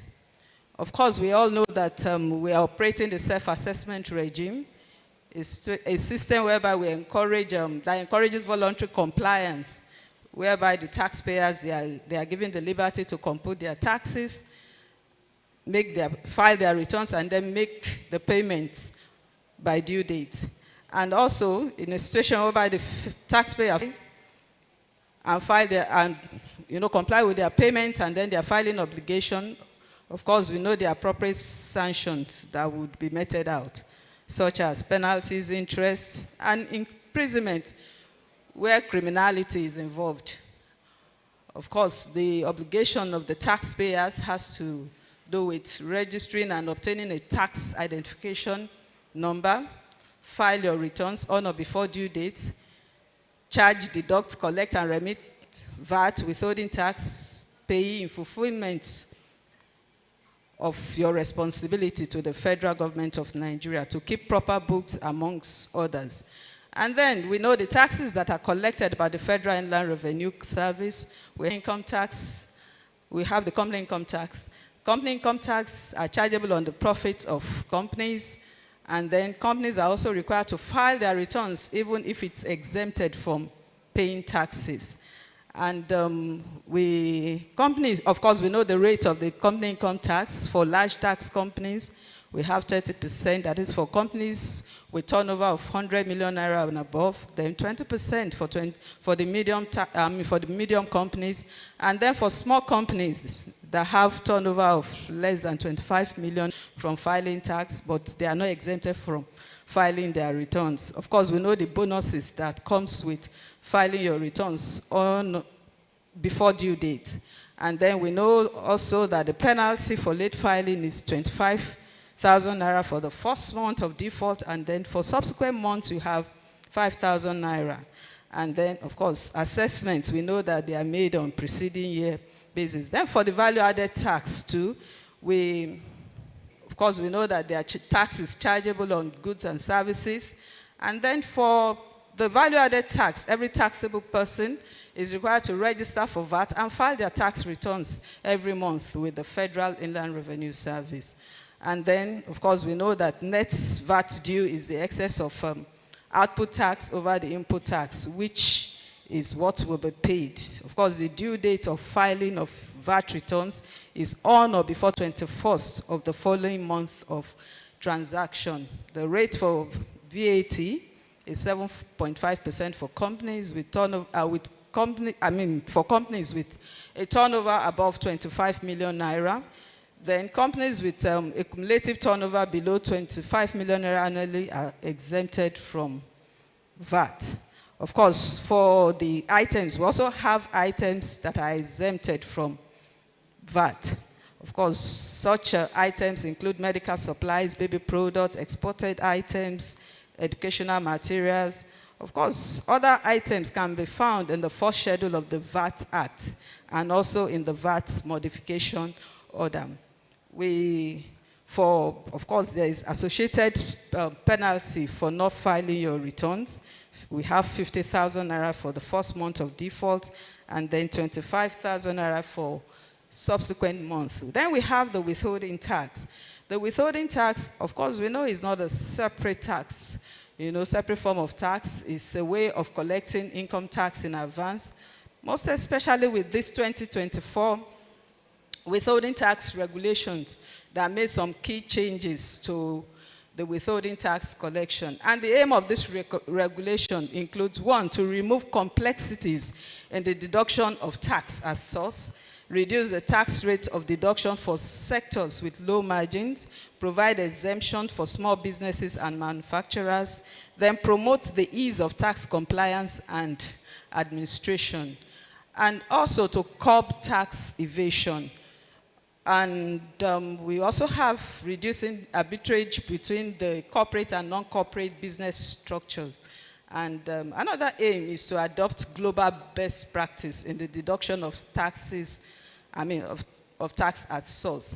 Of course, we all know that we are operating the self-assessment regime. It's a system whereby we encourage, that encourages voluntary compliance, whereby the taxpayers, they are given the liberty to compute their taxes, file their returns, and then make the payments by due date. And also, in a situation whereby the taxpayer comply with their payments, and then their filing obligation, of course, we know the appropriate sanctions that would be meted out, such as penalties, interest, and imprisonment where criminality is involved. Of course, the obligation of the taxpayers has to do with registering and obtaining a tax identification number, file your returns on or before due date, charge, deduct, collect, and remit VAT, withholding tax, payee in fulfillment of your responsibility to the federal government of Nigeria to keep proper books, amongst others. And then we know the taxes that are collected by the Federal Inland Revenue Service. We have income tax, we have the company income tax. Company income tax are chargeable on the profits of companies, and then companies are also required to file their returns even if it's exempted from paying taxes. And companies, of course, we know the rate of the company income tax. For large tax companies, we have 30%, that is for companies with turnover of 100 million naira and above, then 20% for the medium companies, and then for small companies that have turnover of less than 25 million from filing tax, but they are not exempted from filing their returns. Of course, we know the bonuses that comes with filing your returns before due date. And then we know also that the penalty for late filing is 25,000 naira for the first month of default, and then for subsequent months you have 5,000 naira. And then, of course, assessments, we know that they are made on preceding year basis. Then for the value-added tax too, of course, we know that there are taxes chargeable on goods and services. And then for the value-added tax, every taxable person is required to register for VAT and file their tax returns every month with the Federal Inland Revenue Service. And then, of course, we know that net VAT due is the excess of output tax over the input tax, which is what will be paid. Of course, the due date of filing of VAT returns is on or before 21st of the following month of transaction. The rate for VAT is 7.5% for companies with for companies with a turnover above 25 million naira. Then companies with a cumulative turnover below 25 million naira annually are exempted from VAT. Of course, for the items, we also have items that are exempted from VAT. Of course, such items include medical supplies, baby products, exported items, educational materials. Of course, other items can be found in the first schedule of the VAT Act and also in the VAT modification order. Of course, there is associated penalty for not filing your returns. We have 50,000 naira for the first month of default, and then 25,000 naira for subsequent months. Then we have the withholding tax. The withholding tax, of course, we know is not a separate tax. Separate form of tax is a way of collecting income tax in advance, most especially with this 2024 withholding tax regulations that made some key changes to the withholding tax collection. And the aim of this regulation includes, one, to remove complexities in the deduction of tax as source, reduce the tax rate of deduction for sectors with low margins, provide exemption for small businesses and manufacturers, then promote the ease of tax compliance and administration, and also to curb tax evasion. And we also have reducing arbitrage between the corporate and non-corporate business structures. And another aim is to adopt global best practice in the deduction of taxes, of tax at source.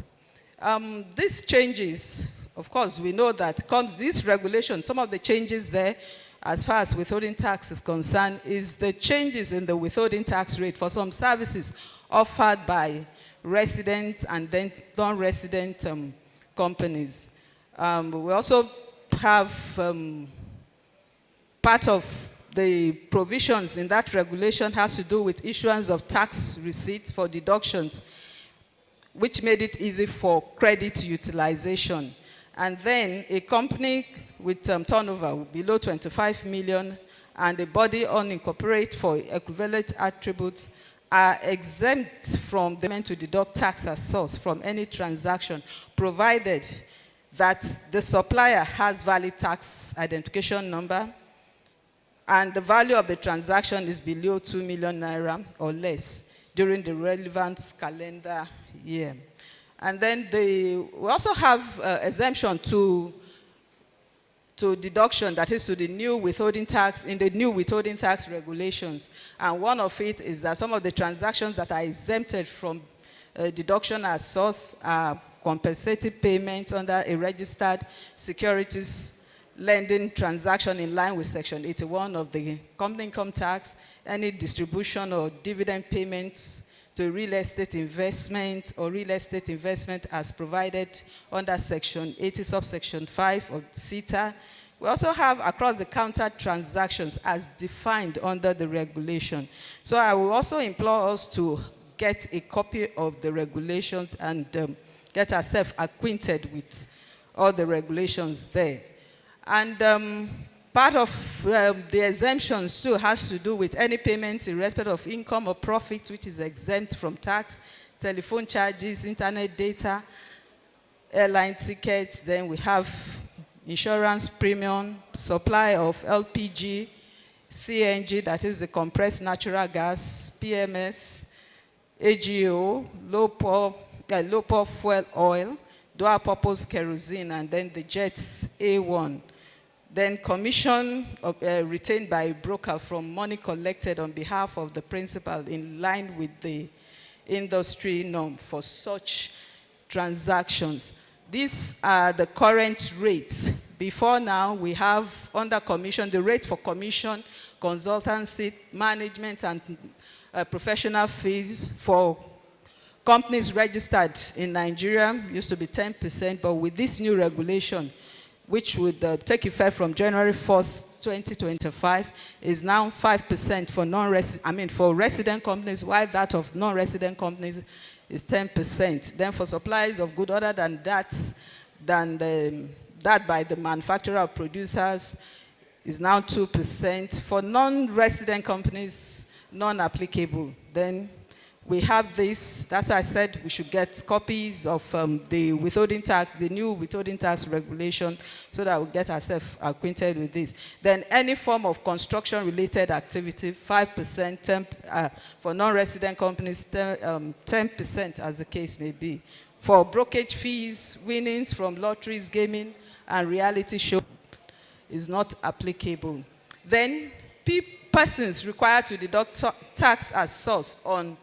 These changes, of course, we know that this regulation, some of the changes there, as far as withholding tax is concerned, is the changes in the withholding tax rate for some services offered by resident and then non-resident companies. We also have part of the provisions in that regulation has to do with issuance of tax receipts for deductions, which made it easy for credit utilization. And then a company with turnover below 25 million and a body unincorporated for equivalent attributes are exempt from the payment to deduct tax as source from any transaction, provided that the supplier has valid tax identification number and the value of the transaction is below 2 million naira or less during the relevant calendar year. And then we also have exemption to deduction, that is to the new withholding tax, in the new withholding tax regulations. And one of it is that some of the transactions that are exempted from deduction as source are compensated payments under a registered securities lending transaction in line with Section 81 of the Company Income Tax, any distribution or dividend payments to real estate investment or real estate investment as provided under Section 80, subsection 5 of CETA. We also have across-the-counter transactions as defined under the regulation. So I will also implore us to get a copy of the regulations and get ourselves acquainted with all the regulations there. And part of the exemptions too has to do with any payment in respect of income or profit which is exempt from tax, telephone charges, internet data, airline tickets. Then we have insurance premium, supply of LPG, CNG, that is the compressed natural gas, PMS, AGO, low-power fuel oil, dual-purpose kerosene, and then the jets A1. Then commission retained by a broker from money collected on behalf of the principal in line with the industry norm for such transactions. These are the current rates. Before now, we have under commission, the rate for commission, consultancy, management, and professional fees for companies registered in Nigeria used to be 10%, but with this new regulation, which would take effect from January 1st, 2025, is now 5% for for resident companies, while that of non-resident companies is 10%. Then for supplies of goods other than that, that by the manufacturer or producers is now 2%. For non-resident companies, non-applicable. Then we have this, that's why I said we should get copies of the withholding tax, the new withholding tax regulation, so that we'll get ourselves acquainted with this. Then any form of construction-related activity, 5%, for non-resident companies, 10% as the case may be. For brokerage fees, winnings from lotteries, gaming, and reality shows is not applicable. Then persons required to deduct tax as source on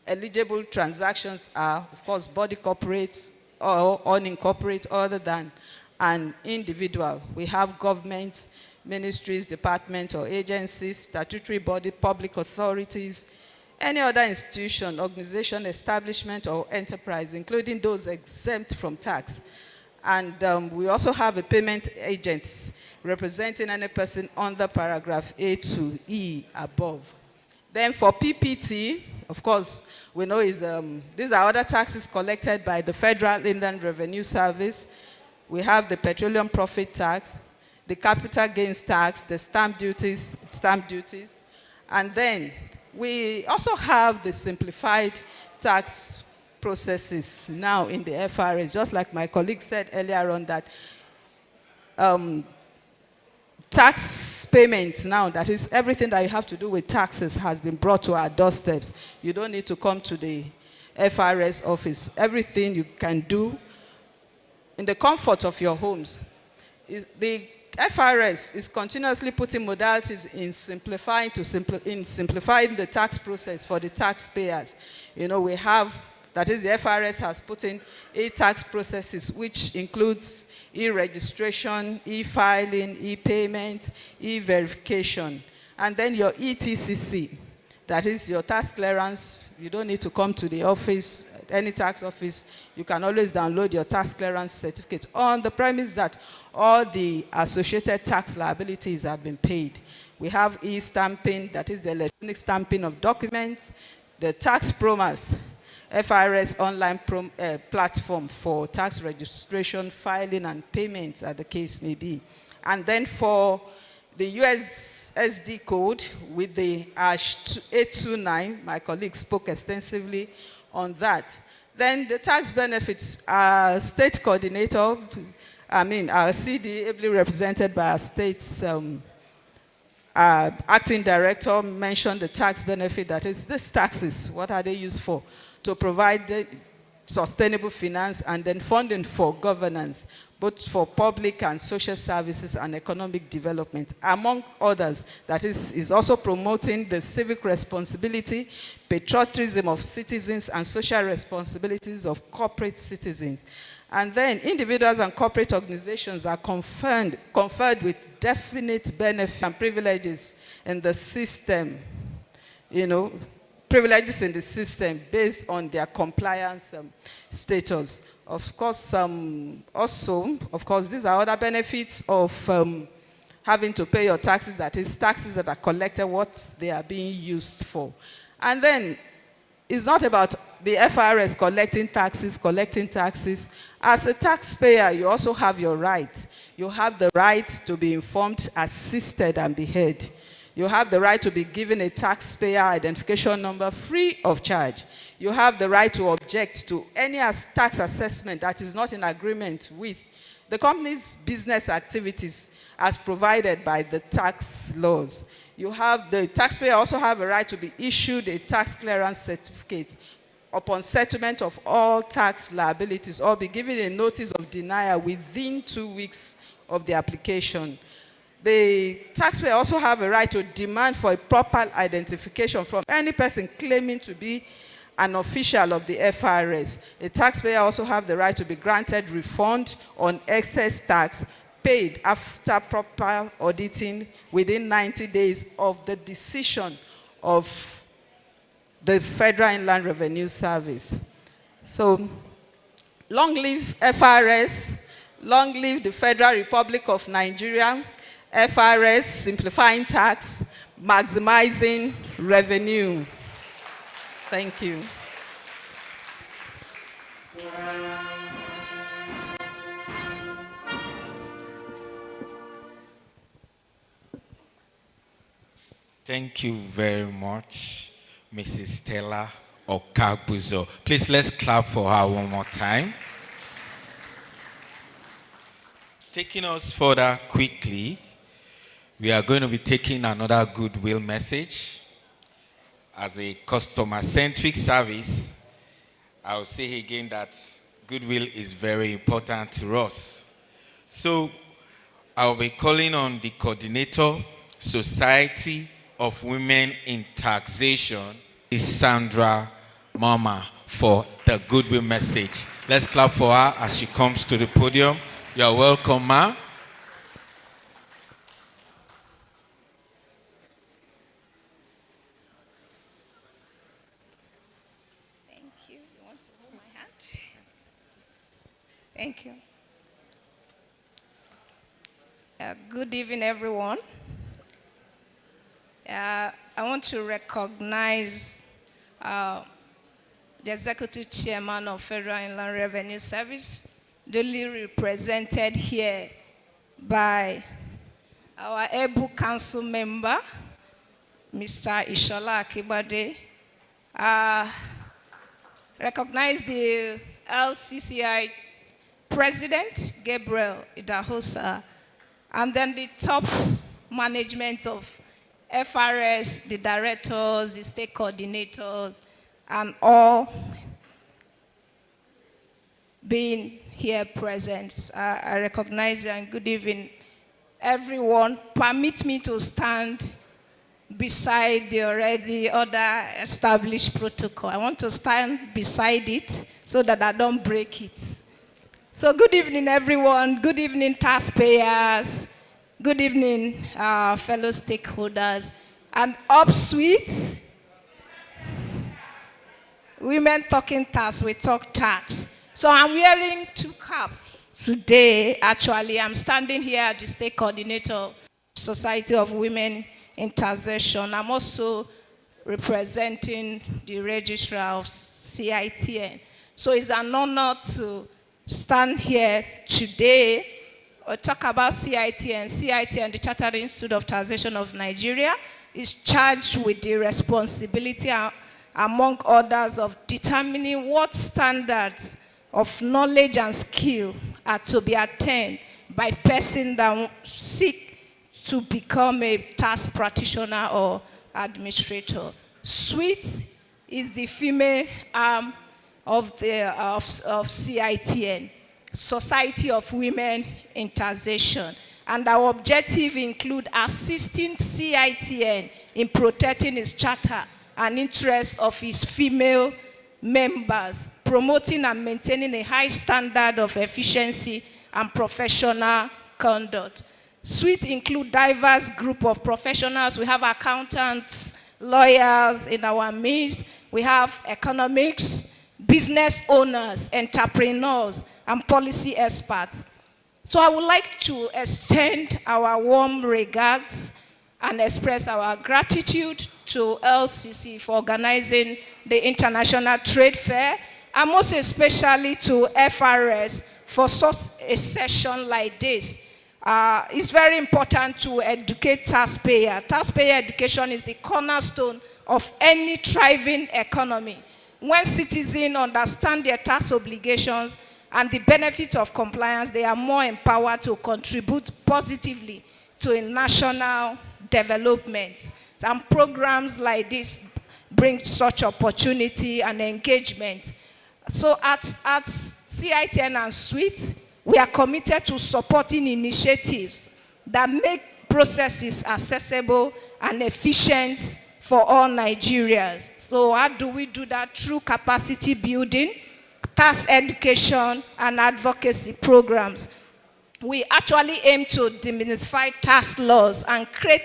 eligible transactions are, of course, body corporates or unincorporated other than an individual. We have government, ministries, departments, or agencies, statutory body, public authorities, any other institution, organization, establishment, or enterprise, including those exempt from tax. And we also have a payment agent representing any person under paragraph A to E above. Then for PPT, of course, we know these are other taxes collected by the Federal Inland Revenue Service. We have the petroleum profit tax, the capital gains tax, the stamp duties. And then we also have the simplified tax processes now in the FRS, just like my colleague said earlier on that tax payments now, that is everything that you have to do with taxes has been brought to our doorsteps. You don't need to come to the FRS office. Everything you can do in the comfort of your homes. The FRS is continuously putting modalities in simplifying the tax process for the taxpayers. You know, we have, that is, the FRS has put in e-tax processes, which includes e-registration, e-filing, e-payment, e-verification. And then your ETCC, that is your tax clearance. You don't need to come to the office, any tax office. You can always download your tax clearance certificate on the premise that all the associated tax liabilities have been paid. We have e-stamping, that is the electronic stamping of documents, the tax promas, FIRS online platform for tax registration, filing, and payments, as the case may be. And then for the USSD code with the #829, my colleague spoke extensively on that. Then the tax benefits, our state coordinator, our CD, ably represented by our state's acting director, mentioned the tax benefit, that is, these taxes, what are they used for? To provide sustainable finance and then funding for governance. both for public and social services and economic development, among others. That is also promoting the civic responsibility, patriotism of citizens, and social responsibilities of corporate citizens. And then individuals and corporate organizations are conferred with definite benefits and privileges in the system, privileges in the system based on their compliance status. Of course, these are other benefits of having to pay your taxes, that is, taxes that are collected, what they are being used for. And then, it's not about the FIRS collecting taxes. As a taxpayer, you also have your right. You have the right to be informed, assisted, and be heard. You have the right to be given a taxpayer identification number free of charge. You have the right to object to any tax assessment that is not in agreement with the company's business activities as provided by the tax laws. The taxpayer also have a right to be issued a tax clearance certificate upon settlement of all tax liabilities, or be given a notice of denial within 2 weeks of the application. The taxpayer also have a right to demand for a proper identification from any person claiming to be an official of the FIRS. A taxpayer also have the right to be granted refund on excess tax paid after proper auditing within 90 days of the decision of the Federal Inland Revenue Service. So, long live FIRS, long live the Federal Republic of Nigeria. FIRS, simplifying tax, maximizing revenue. Thank you. Thank you very much, Mrs. Stella Okabuzo. Please, let's clap for her one more time. Taking us further quickly, we are going to be taking another goodwill message. As a customer-centric service, I will say again that goodwill is very important to us. So I will be calling on the coordinator, Society of Women in Taxation, is Sandra Mama, for the goodwill message. Let's clap for her as she comes to the podium. You are welcome, ma. Thank you. You want to hold my hand? Thank you. Good evening, everyone. I want to recognize the Executive Chairman of Federal Inland Revenue Service, duly represented here by our able council member, Mr. Ishola Akibade. Recognize the LCCI President, Gabriel Idahosa, and then the top management of FIRS, the directors, the state coordinators, and all being here present. I recognize you, and good evening, everyone. Permit me to stand beside the already other established protocol. I want to stand beside it so that I don't break it. So good evening, everyone. Good evening, taxpayers. Good evening, fellow stakeholders. And upsuite, women talking tax, we talk tax. So I'm wearing 2 caps today. Actually, I'm standing here as the state coordinator of Society of Women in Taxation. I'm also representing the registrar of CITN. So it's an honor to stand here today or talk about CITN. CITN, the Chartered Institute of Taxation of Nigeria, is charged with the responsibility, among others, of determining what standards of knowledge and skill are to be attained by persons that seek to become a tax practitioner or administrator. SWIT is the female arm of CITN. Society of Women in Taxation. And our objective include assisting CITN in protecting its charter and interests of its female members, promoting and maintaining a high standard of efficiency and professional conduct. Suite include diverse group of professionals. We have accountants, lawyers in our midst. We have economics, business owners, entrepreneurs, and policy experts. So I would like to extend our warm regards and express our gratitude to LCC for organizing the International Trade Fair, and most especially to FIRS for such a session like this. It's very important to educate taxpayer. Taxpayer education is the cornerstone of any thriving economy. When citizens understand their tax obligations and the benefit of compliance, they are more empowered to contribute positively to a national development. And programs like this bring such opportunity and engagement. So at CITN and Suite, we are committed to supporting initiatives that make processes accessible and efficient for all Nigerians. So how do we do that? Through capacity building, tax education, and advocacy programs. We actually aim to demystify tax laws and create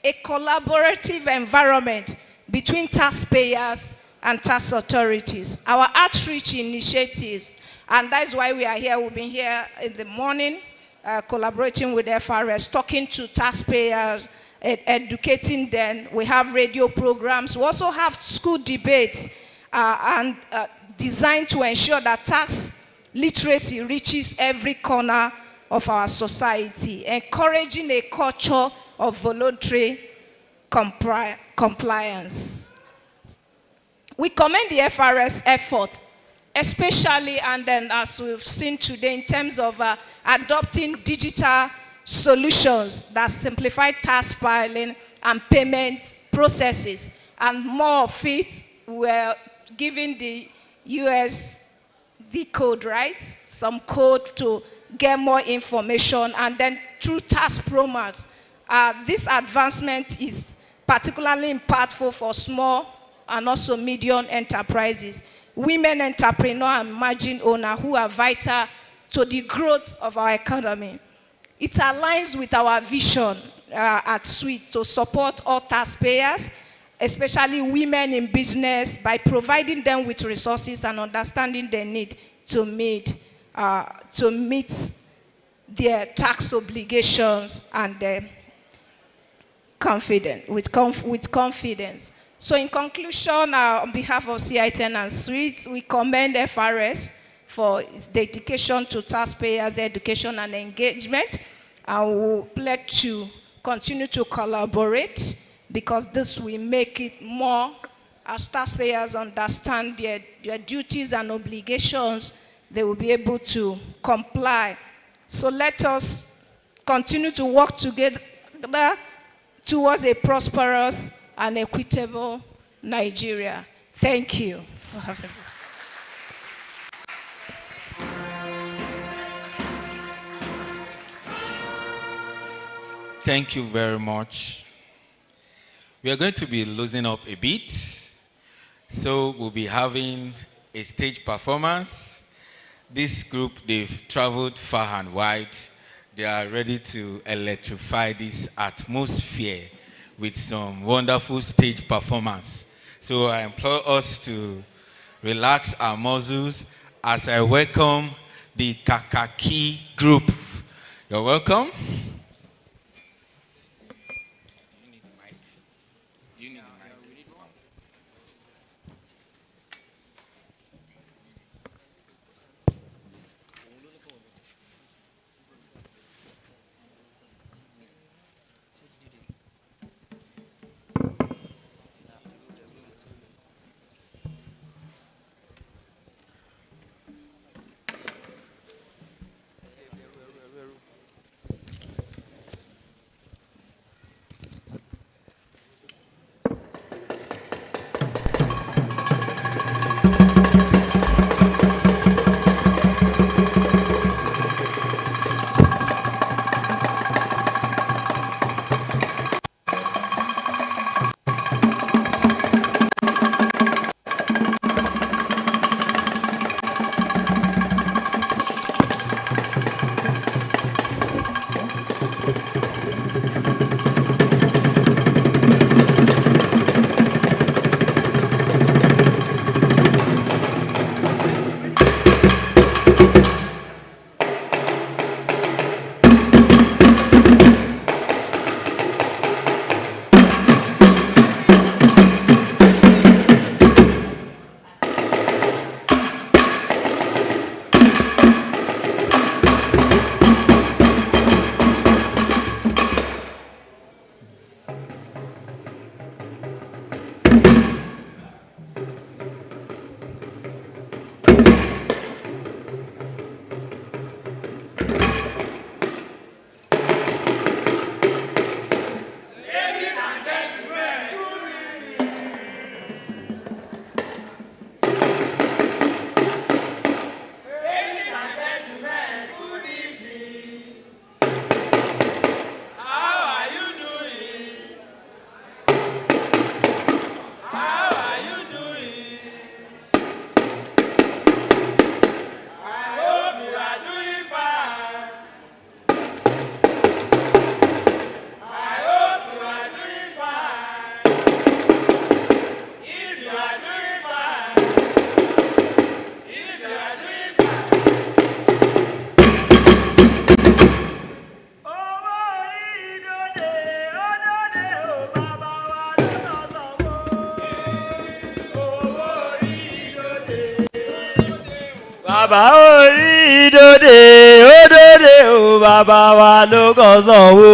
a collaborative environment between taxpayers and tax authorities. Our outreach initiatives, and that's why we are here. We've been here in the morning, collaborating with FRS, talking to taxpayers, educating them. We have radio programs. We also have school debates designed to ensure that tax literacy reaches every corner of our society, encouraging a culture of voluntary compliance. We commend the FRS effort, especially, and then as we've seen today, in terms of adopting digital solutions that simplify tax filing and payment processes, and more of it were given the USD code, right? Some code to get more information, and then through tax promos. This advancement is particularly impactful for small and also medium enterprises, women entrepreneurs and emerging owners who are vital to the growth of our economy. It aligns with our vision at Suite to support all taxpayers, especially women in business, by providing them with resources and understanding their need to meet their tax obligations and their with confidence. So in conclusion, on behalf of CITN and Suite, we commend FRS for its dedication to taxpayers' education and engagement, and we pledge to continue to collaborate, because this will make it more, as taxpayers understand their duties and obligations, they will be able to comply. So let us continue to work together towards a prosperous and equitable Nigeria. Thank you for having me. Thank you very much. We are going to be losing up a bit, so we'll be having a stage performance. This group, they've traveled far and wide. They are ready to electrify this atmosphere with some wonderful stage performance. So I implore us to relax our muscles as I welcome the Kakaki group. You're welcome. bàbá orí dòde ó dòde ó bàbá wa ló kàn sanwó.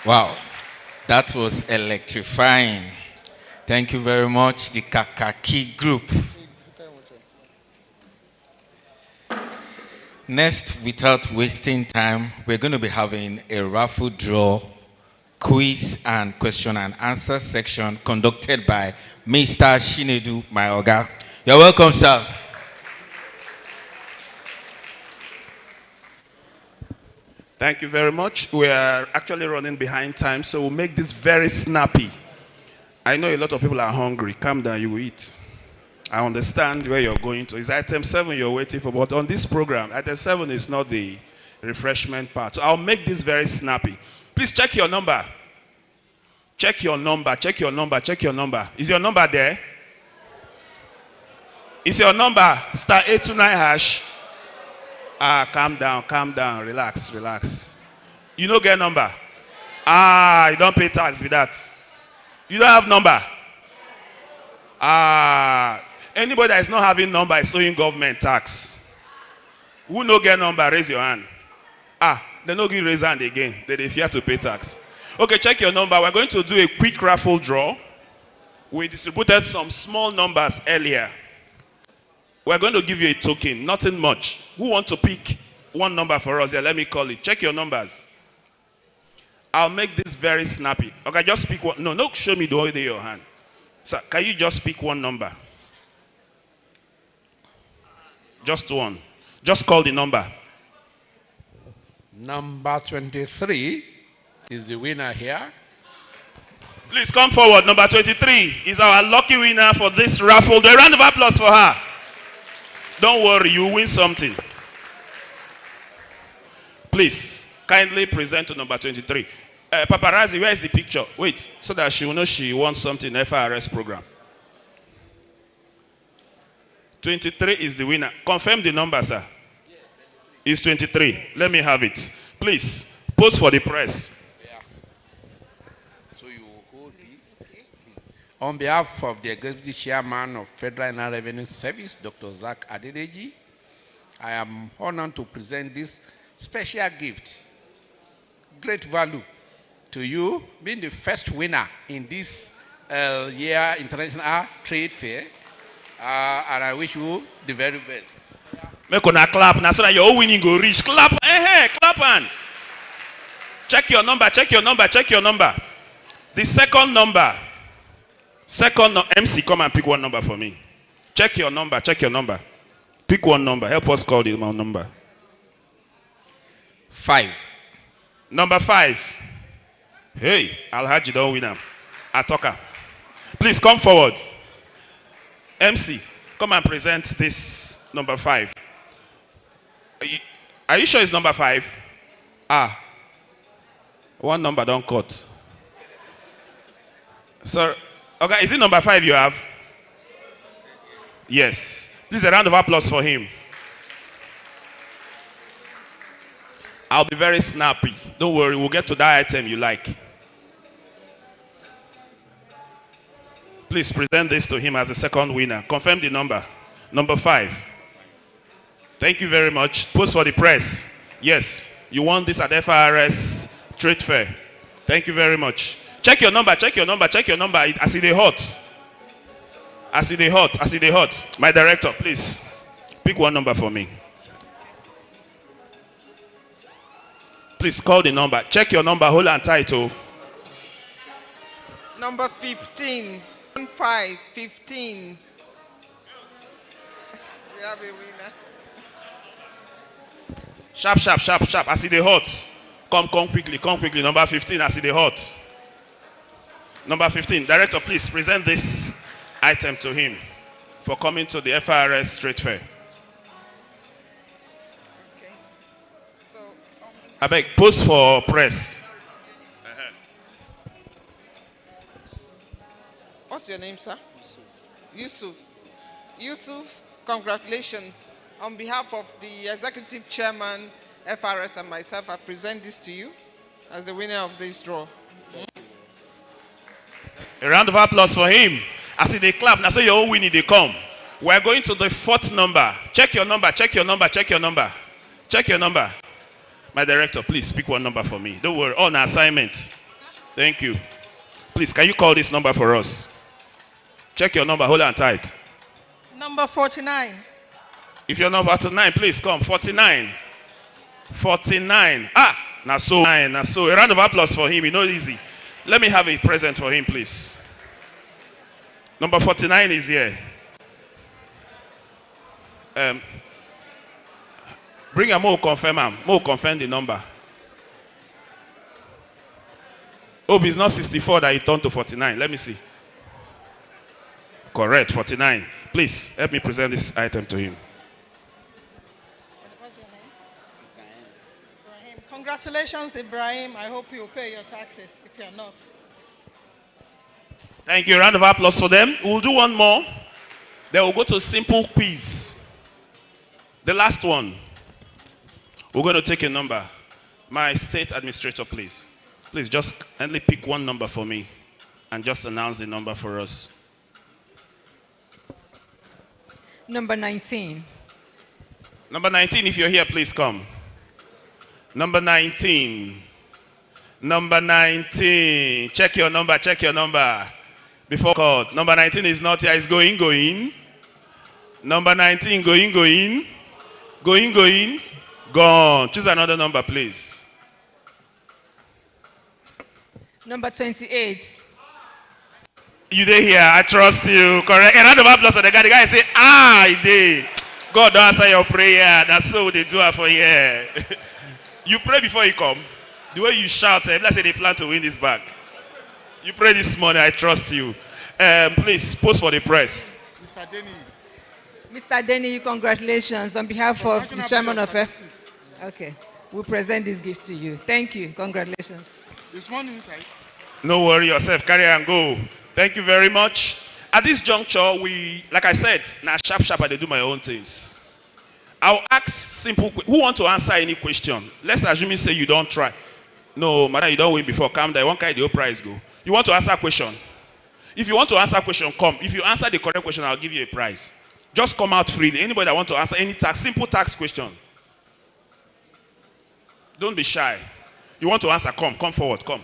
Wow, that was electrifying. Thank you very much, the Kakaki group. Next, without wasting time, we're going to be having a raffle draw, quiz and question and answer section conducted by Mr. Shinedu Mayoga. You're welcome, sir. Thank you very much. We are actually running behind time, so we'll make this very snappy. I know a lot of people are hungry. Calm down, you will eat. I understand where you're going to. It's item 7 you're waiting for, but on this program, item 7 is not the refreshment part. So I'll make this very snappy. Please check your number. Check your number, check your number, check your number. Is your number there? Is your number star 829 hash? Calm down, relax, relax. You don't get number? You don't pay tax with that. You don't have number? Anybody that is not having number is owing government tax. Who no get number, raise your hand. They no give raise hand again. They fear to pay tax. Okay, check your number. We're going to do a quick raffle draw. We distributed some small numbers earlier. We're going to give you a token, nothing much. Who wants to pick one number for us? Yeah, let me call it. Check your numbers. I'll make this very snappy. Okay, just pick one. No, show me the way in your hand. Sir, can you just pick one number? Just one. Just call the number. Number 23 is the winner here. Please come forward. Number 23 is our lucky winner for this raffle. A round of applause for her. Don't worry, you win something. Please, kindly present to number 23. Paparazzi, where is the picture? Wait, so that she will know she wants something in FIRS program. 23 is the winner. Confirm the number, sir. It's 23. Let me have it. Please, post for the press. Yeah. So you hold this. On behalf of the Executive Chairman of Federal Inland Revenue Service, Dr. Zach Adedeji, I am honored to present this special gift. Great value to you, being the first winner in this year International Trade Fair. And I wish you the very best. Make una clap. Now so that your winning go reach. Clap. Clap hand. Check your number. Check your number. Check your number. The second number. MC, come and pick one number for me. Check your number. Check your number. Pick one number. Help us call the number. 5. Number 5. Hey, Alhaji don't win him. Atoka. Please come forward. MC, come and present this number 5. Are you sure it's number 5? One number don't cut. Sir, okay, is it number 5 you have? Yes. Please a round of applause for him. I'll be very snappy. Don't worry, we'll get to that item you like. Please present this to him as the second winner. Confirm the number. Number 5. Thank you very much. Post for the press. Yes, you won this at FIRS Trade Fair. Thank you very much. Check your number, check your number, check your number. I see the hot. I see the hot, I see the hot. My director, please. Pick one number for me. Please call the number. Check your number, hold and title. Number 15. 15. We have a winner. Sharp, sharp, sharp, sharp. I see the hot. Come quickly, come quickly. Number 15, I see the hot. Number 15. Director, please present this item to him for coming to the FIRS Trade Fair. Okay. So, I beg, post for press. What's your name, sir? Yusuf. Yusuf, congratulations. On behalf of the Executive Chairman, FRS, and myself, I present this to you as the winner of this draw. A round of applause for him. I see they clap. Now say your own winning, they come. We're going to the 4th number. Check your number, check your number, check your number. Check your number. My director, please pick one number for me. Don't worry, on assignment. Thank you. Please, can you call this number for us? Check your number, hold on tight. Number 49. If you're number 49, please come. 49. 49. Ah, now so. Now so. A round of applause for him. You know, easy. Let me have a present for him, please. Number 49 is here. Bring a more confirm him. More confirm the number. Hope it's not 64 that he turned to 49. Let me see. Correct, 49. Please help me present this item to him. What's your name? Ibrahim. Congratulations, Ibrahim. I hope you'll pay your taxes if you're not. Thank you. A round of applause for them. We'll do one more. Then we'll go to simple quiz. The last one. We're going to take a number. My state administrator, please. Please just kindly pick one number for me and just announce the number for us. Number 19. Number 19, if you're here, please come. Number 19. Number 19. Check your number, check your number. Before called. Number 19 is not here, it's going. Number 19, going. Gone. Choose another number, please. Number 28. You there here, I trust you. Correct. A round of applause for the guy. The guy say, he did. God don't answer your prayer. That's so they do it for you. You pray before you come. The way you shout, let's say they plan to win this bag. You pray this morning, I trust you. Please, post for the press. Mr. Denny. Mr. Denny, congratulations on behalf of the chairman of FIRS. Okay, we present this gift to you. Thank you. Congratulations. This one inside. No worry yourself. Carry and go. Thank you very much. At this juncture, like I said, now sharp, I do my own things. I'll ask simple. Who want to answer any question? Let's assume you say you don't try. No, madam, you don't win before. Come there. One kind the whole prize go. You want to answer a question? If you want to answer a question, come. If you answer the correct question, I'll give you a prize. Just come out freely. Anybody that want to answer any simple tax question. Don't be shy. You want to answer, come forward, come.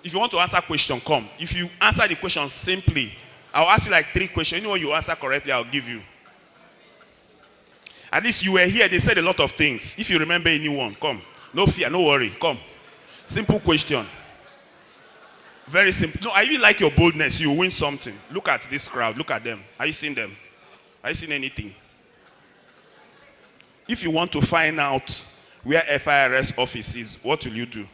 If you want to answer a question, come. If you answer the question simply, I'll ask you like 3 questions. Anyone you answer correctly, I'll give you. At least you were here, they said a lot of things. If you remember anyone, come. No fear, no worry, come. Simple question. Very simple. No, I really like your boldness. You win something. Look at this crowd. Look at them. Are you seeing them? Are you seeing anything? If you want to find out where FIRS office is, what will you do?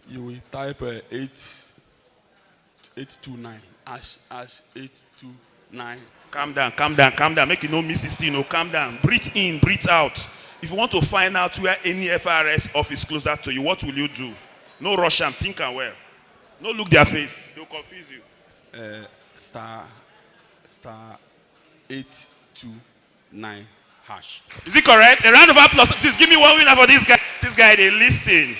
You will type 829. #829. Calm down. Make you no miss this thing. No, calm down. Breathe in, breathe out. If you want to find out where any FIRS office closer to you, what will you do? No rush them. Think and well. No look their face. They'll confuse you. *829#. hash. Is it correct? A round of applause. Please give me one winner for this guy. This guy, they listen.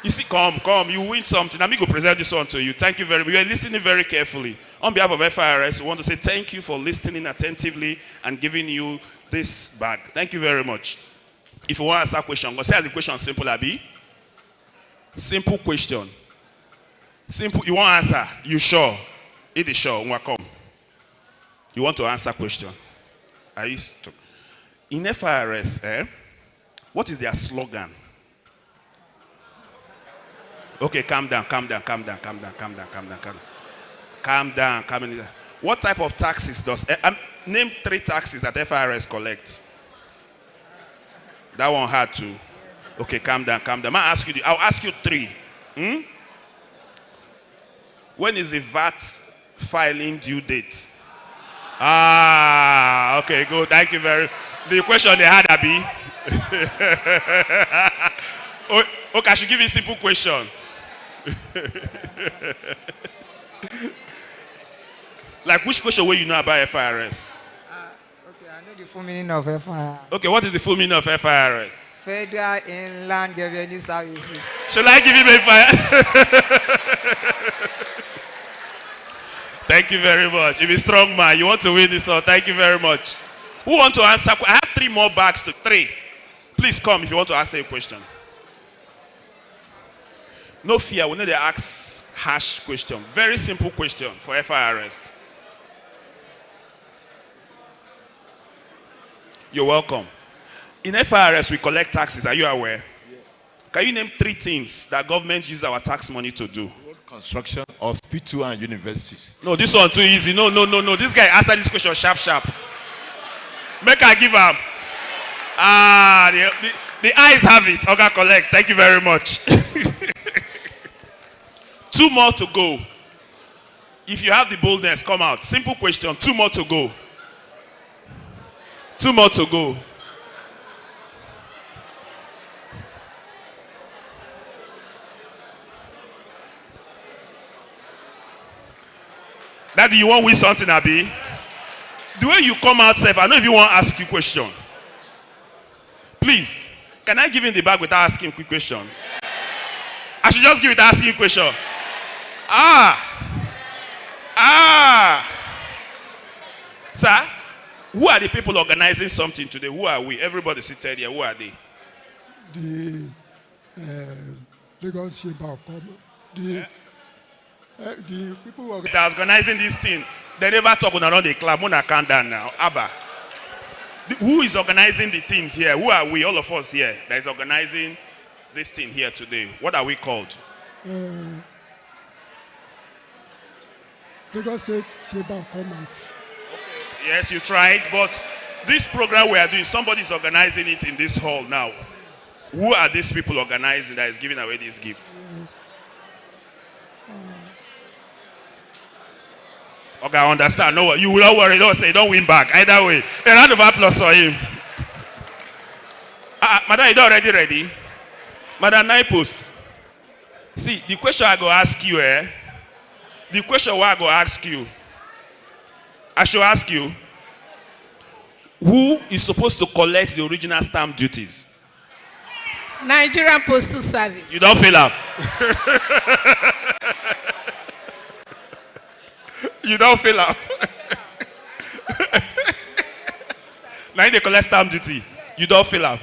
You see, come, you win something. I'm going to present this one to you. Thank you very much. You are listening very carefully. On behalf of FIRS, we want to say thank you for listening attentively and giving you this bag. Thank you very much. If you want to ask a question, go say as the question simple, Abi. Simple question. Simple. You want to answer? You sure? It is sure. Welcome. You want to answer question? Are you in FIRS? What is their slogan? Okay, calm down. What type of taxes does name 3 taxes that FIRS collects? That one hard too. Okay, calm down. I'll ask you 3. When is the VAT filing due date? Okay, good. Thank you very much. The question they had, Abi. Okay, I should give you a simple question. Like which question will you know about FIRS? Okay, I know the full meaning of FIRS. Okay, what is the full meaning of FIRS? Federal Inland Revenue Services. Shall I give him a fire? Thank you very much. You're a strong man. You want to win this one. Thank you very much. Who want to answer? I have 3 more bags to 3. Please come if you want to answer a question. No fear. We need to ask hash question. Very simple question for FIRS. You're welcome. In FIRS, we collect taxes. Are you aware? Yes. Can you name 3 things that government uses our tax money to do? Road construction, hospital, and universities. No, this one too easy. No. This guy answered this question sharp. Make I give up. The eyes have it. Okay, collect. Thank you very much. 2 more to go. If you have the boldness, come out. Simple question. 2 more to go. 2 more to go. Daddy, you want to win something, Abi? The way you come out safe, I know if you want to ask you a question. Please, can I give him the bag without asking a quick question? I should just give it asking a question. Sir, who are the people organizing something today? Who are we? Everybody seated here. Who are they? The Lagos Chamber of Commerce. The people that are organizing this thing, they never talk on the club. Mona calm down now. Abba. Who is organizing the things here? Who are we? All of us here that is organizing this thing here today. What are we called? Lagos State Chamber of Commerce. Yes, you tried, but this program we are doing, somebody is organizing it in this hall now. Who are these people organizing that is giving away this gift? Okay, I understand. No, you will not worry. Don't say, don't win back. Either way. A round of applause for him. Madam, you already ready? Madam Naipost. See, the question I go ask you, the question I go ask you, I should ask you, who is supposed to collect the original stamp duties? Nigerian Postal Service. You don't fill up. You don't fill up. Now they collect stamp duty. You don't fill up.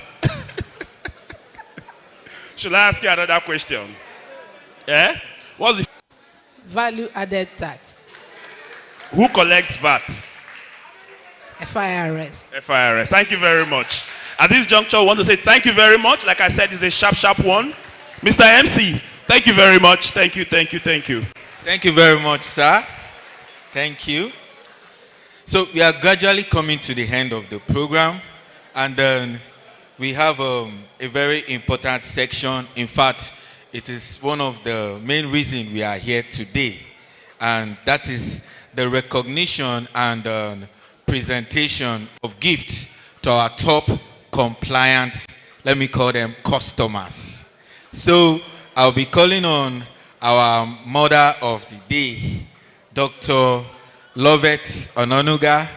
Should I ask you another question? What's the Value added tax. Who collects VAT? FIRS. FIRS. Thank you very much. At this juncture, I want to say thank you very much. Like I said, it's a sharp one. Mr. MC, thank you very much. Thank you. Thank you very much, sir. Thank you. So we are gradually coming to the end of the program, and then we have a very important section. In fact, it is one of the main reasons we are here today, and that is the recognition and presentation of gifts to our top compliant, let me call them customers. So I'll be calling on our mother of the day, Dr. Lovett Ononuga,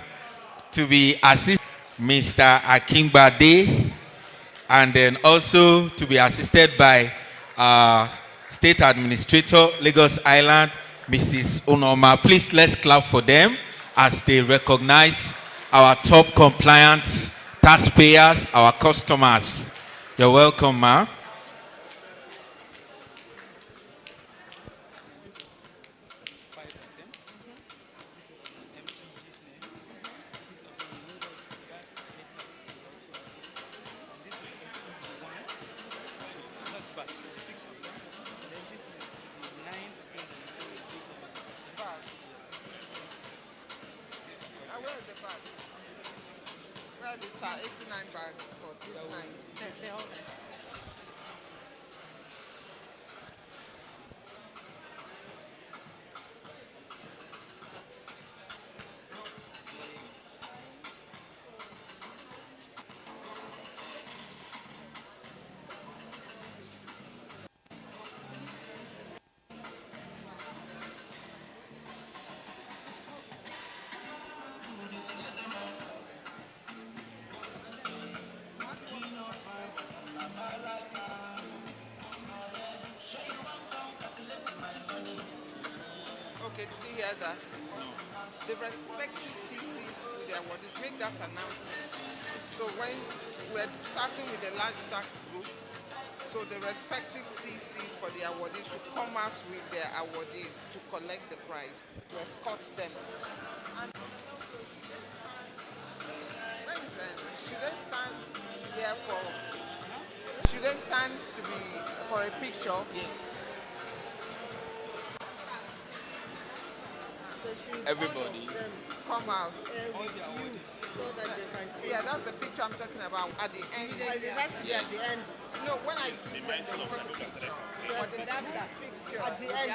to be assisted. Mr. Akingbade, and then also to be assisted by State Administrator, Lagos Island, Mrs. Onoma. Please let's clap for them as they recognize our top compliant taxpayers, our customers. You're welcome, ma. Where they start 89 bags for this nine. They're all there. Okay, did you hear that? The respective TCs with their awardees make that announcement. So when we're starting with the large tax group, so the respective TCs for the awardees should come out with their awardees to collect the prize, to escort them. And should they stand here for? Should they stand to be for a picture? Yes. Everybody. Come out with you so that they can take. Yeah, that's the picture I'm talking about at the end. It has to be at the end. No, when I do the picture. At the end. Yes, at the end.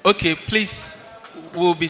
Okay, please, we'll be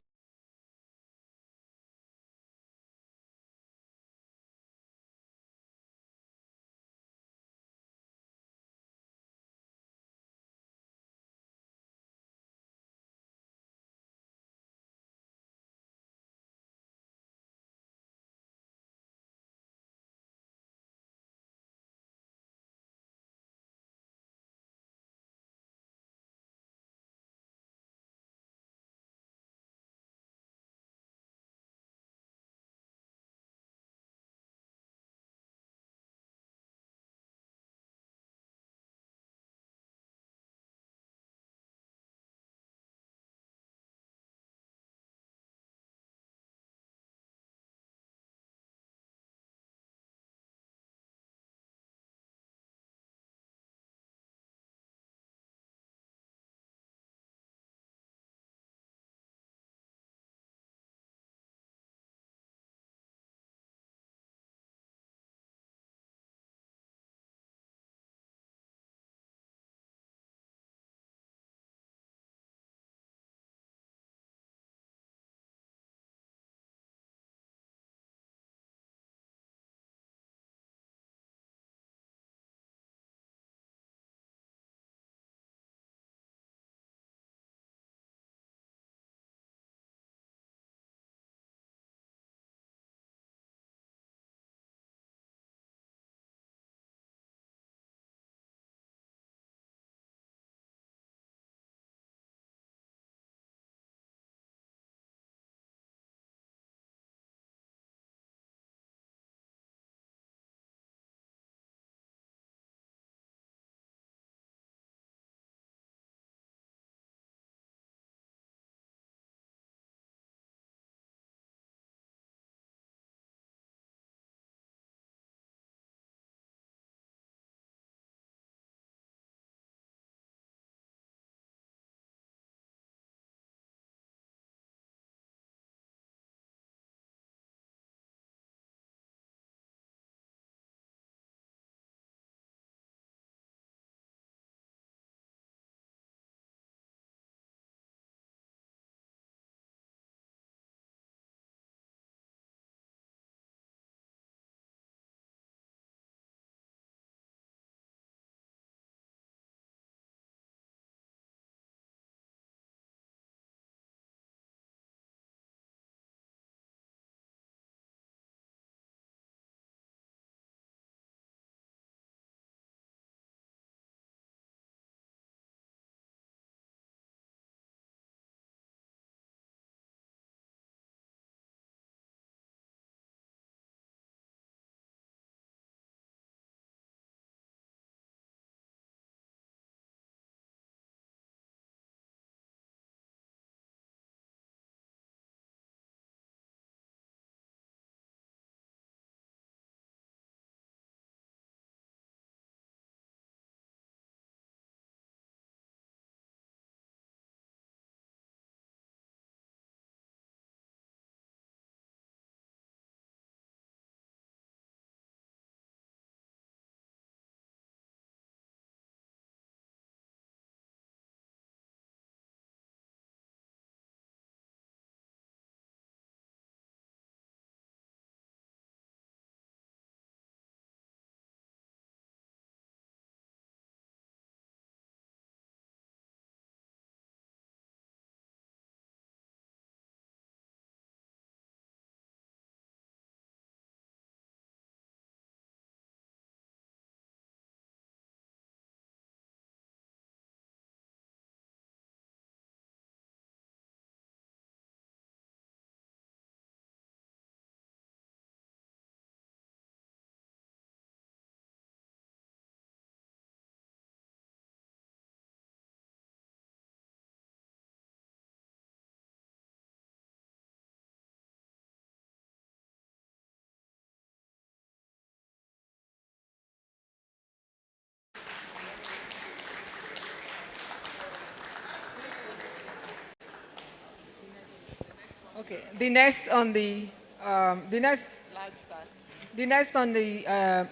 Okay. The next on the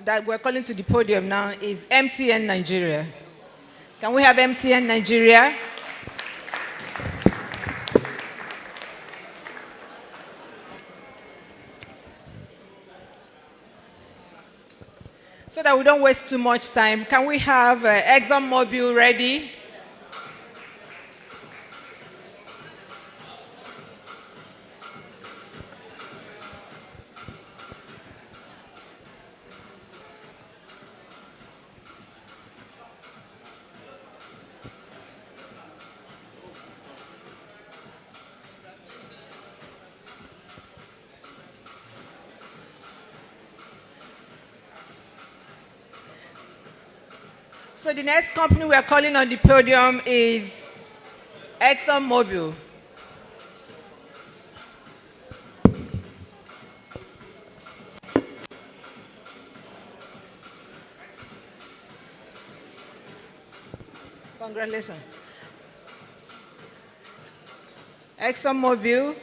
that we're calling to the podium now is MTN Nigeria. Can we have MTN Nigeria? So that we don't waste too much time, can we have ExxonMobil ready? So the next company we are calling on the podium is ExxonMobil. Congratulations. ExxonMobil.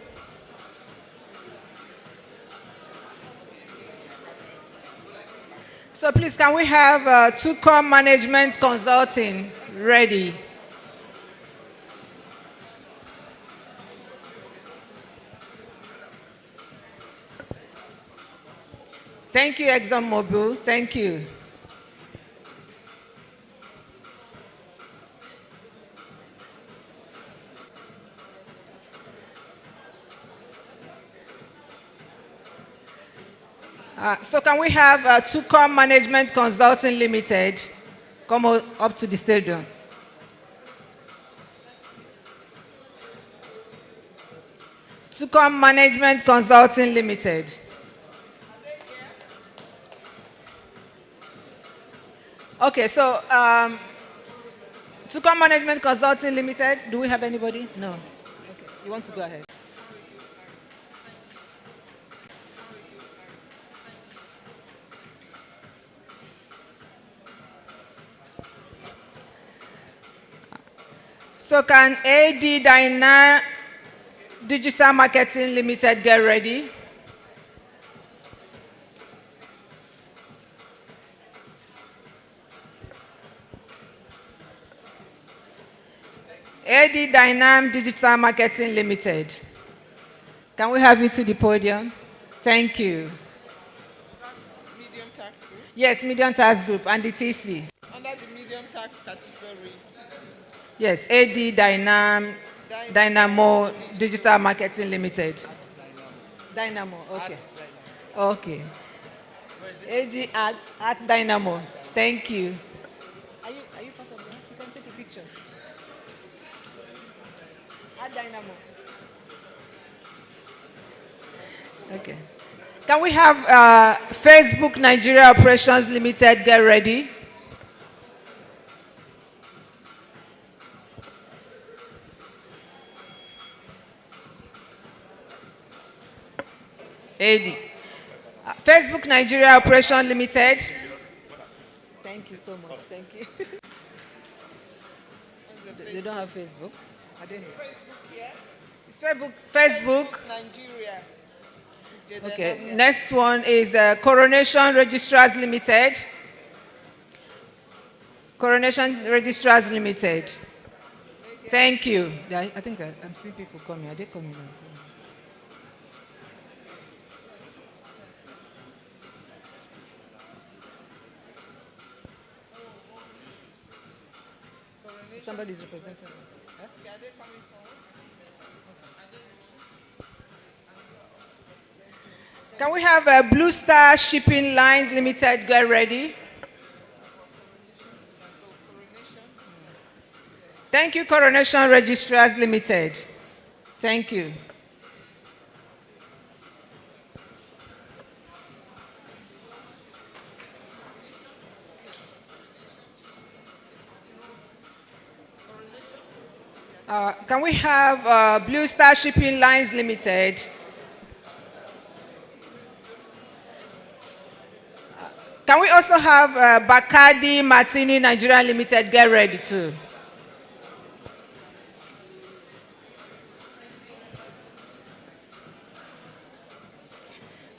So please, can we have Tucom Management Consulting ready? Thank you, ExxonMobil. Thank you. So can we have Tucom Management Consulting Limited come up to the stadium? Tucom Management Consulting Limited. Okay, so Tucom Management Consulting Limited, do we have anybody? No. Okay, you want to go ahead? So can AD Dyna Digital Marketing Limited get ready? AD Dynam Digital Marketing Limited. Can we have you to the podium? Thank you. Medium tax group? Yes, medium tax group and the TC. Under the medium tax category. Yes, AD Dynamo Digital Marketing Limited. Dynamo, okay. Okay. AG at Dynamo. Thank you. Are you part of that? You can take a picture. At Dynamo. Okay. Can we have Facebook Nigeria Operations Limited get ready? AD. Facebook Nigeria Operation Limited. Thank you so much. Thank you. They don't have Facebook. Are they here? It's Facebook. Nigeria. Okay. Next one is Coronation Registrars Limited. Coronation Registrars Limited. Thank you. I think I'm seeing people coming. Are they coming now? Somebody's representing. Huh? Are they coming forward? Can we have Blue Star Shipping Lines Limited get ready? Thank you, Coronation Registrars Limited. Thank you. Can we have Blue Star Shipping Lines Limited? Can we also have Bacardi Martini Nigeria Limited get ready too?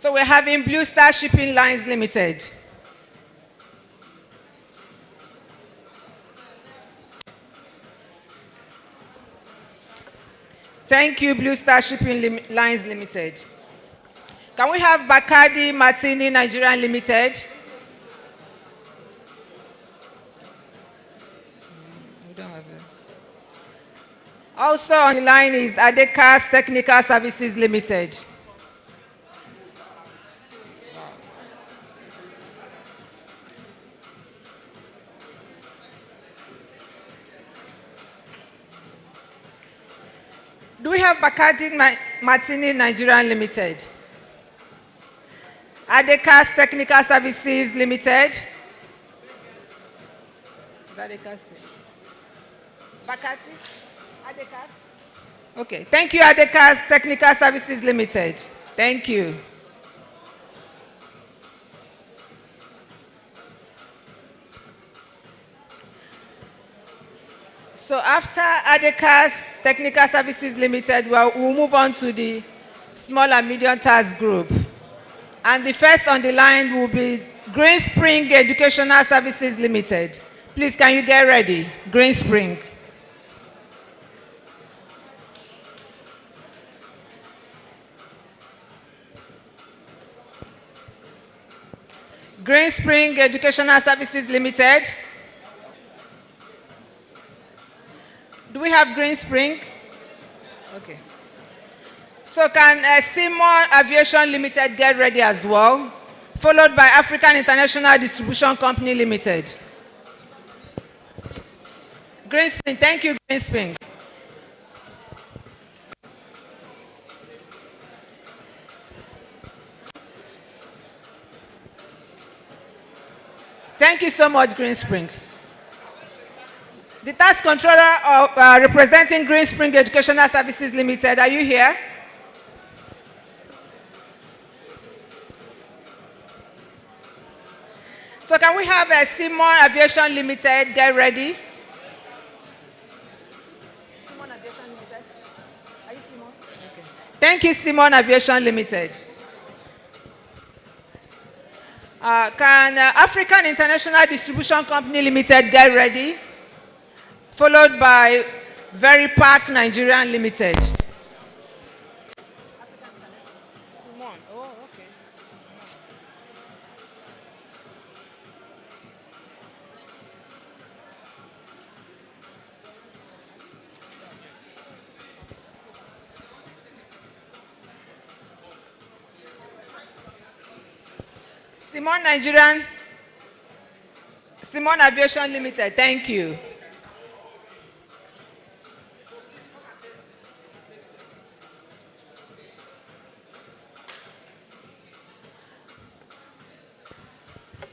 So we're having Blue Star Shipping Lines Limited. Thank you, Blue Star Shipping Lines Limited. Can we have Bacardi Martini Nigerian Limited? We don't have it. Also on the line is Adekas Technical Services Limited. Do we have Bacardi Martini Nigerian Limited? Adekas Technical Services Limited? Is Adekas? Bacardi? Adekas? Okay, thank you, Adekas Technical Services Limited. Thank you. So after Adekas Technical Services Limited, we'll move on to the small and medium task group. And the first on the line will be Green Spring Educational Services Limited. Please, can you get ready? Green Spring. Green Spring Educational Services Limited. Do we have Green Spring? Okay. So can Simon Aviation Limited get ready as well? Followed by African International Distribution Company Limited. Green Spring, thank you, Green Spring. Thank you so much, Green Spring. The task controller of, representing Green Spring Educational Services Limited, are you here? So can we have Simon Aviation Limited get ready? Simon Aviation Limited. Are you Simon? Okay. Thank you, Simon Aviation Limited. Can African International Distribution Company Limited get ready? Followed by Very Park Nigerian Limited. Simon. Oh, okay. Simon Aviation Limited, thank you.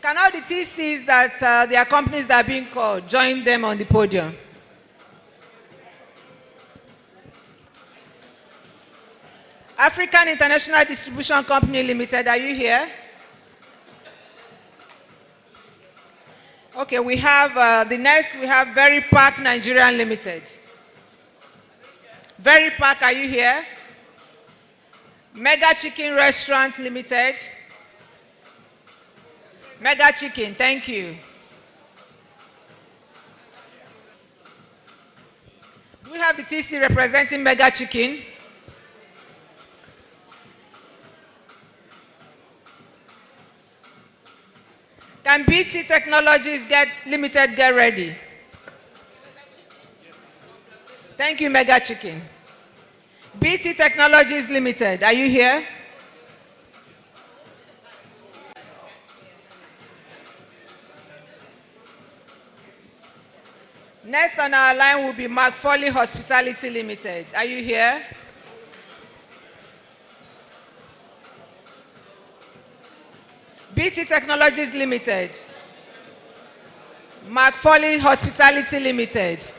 Can all the TCs that their companies that are being called join them on the podium? African International Distribution Company Limited, are you here? Okay, we have the next, we have Very Park Nigerian Limited. Very Park, are you here? Mega Chicken Restaurant Limited. Mega Chicken, thank you. Do we have the TC representing Mega Chicken? Can BT Technologies Limited get ready? Thank you, Mega Chicken. BT Technologies Limited, are you here? Next on our line will be Mark Foley Hospitality Limited. Are you here? BT Technologies Limited. Mark Foley Hospitality Limited.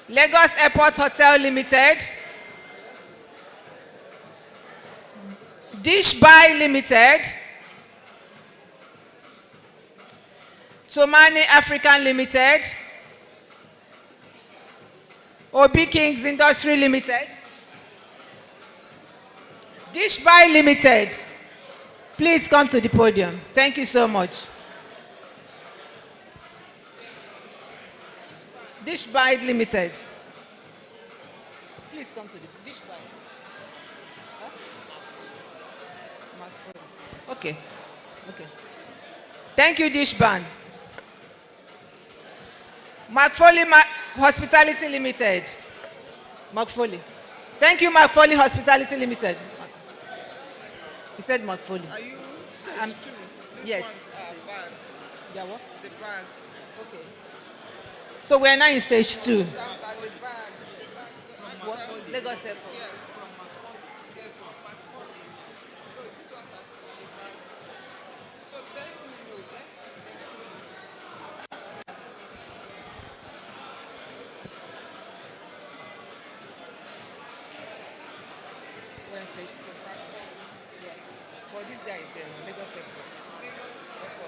Lagos Airport Hotel Limited. Dish Buy Limited. Somani African Limited. Obi Kings Industry Limited. Dish Buy Limited, please come to the podium. Thank you so much. Dish Buy Limited. Please come to the Dish Buy. Huh? Okay. Okay. Thank you, Dish Band. McFoley Hospitality Limited. McFoley. Thank you, McFoley Hospitality Limited. He said McFoley. Are you stage 2? Yes. Ones are bags. Yeah, what? The bags. Okay. So we're now in stage 2. After the bags. What? Lagos Airport. Yes, from McFoley. Yes, from McFoley. So this one are the bags. So let me know, yeah? We're in stage 2. Yeah. But this guy is Lagos Airport. Airport.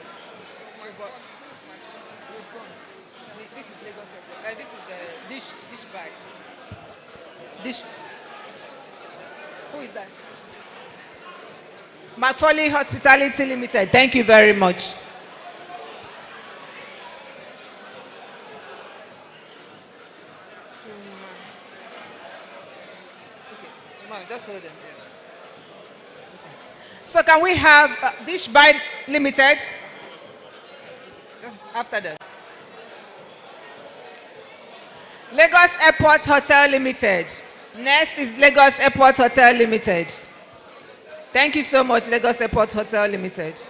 So, but we've gone. This is Lagos Airport. This is Dish Buy. Dish. Who is that? McFoley Hospitality Limited. Thank you very much. Just hold them. Okay. So can we have Dish Buy Limited? Just after that. Lagos Airport Hotel Limited. Next is Lagos Airport Hotel Limited. Thank you so much, Lagos Airport Hotel Limited.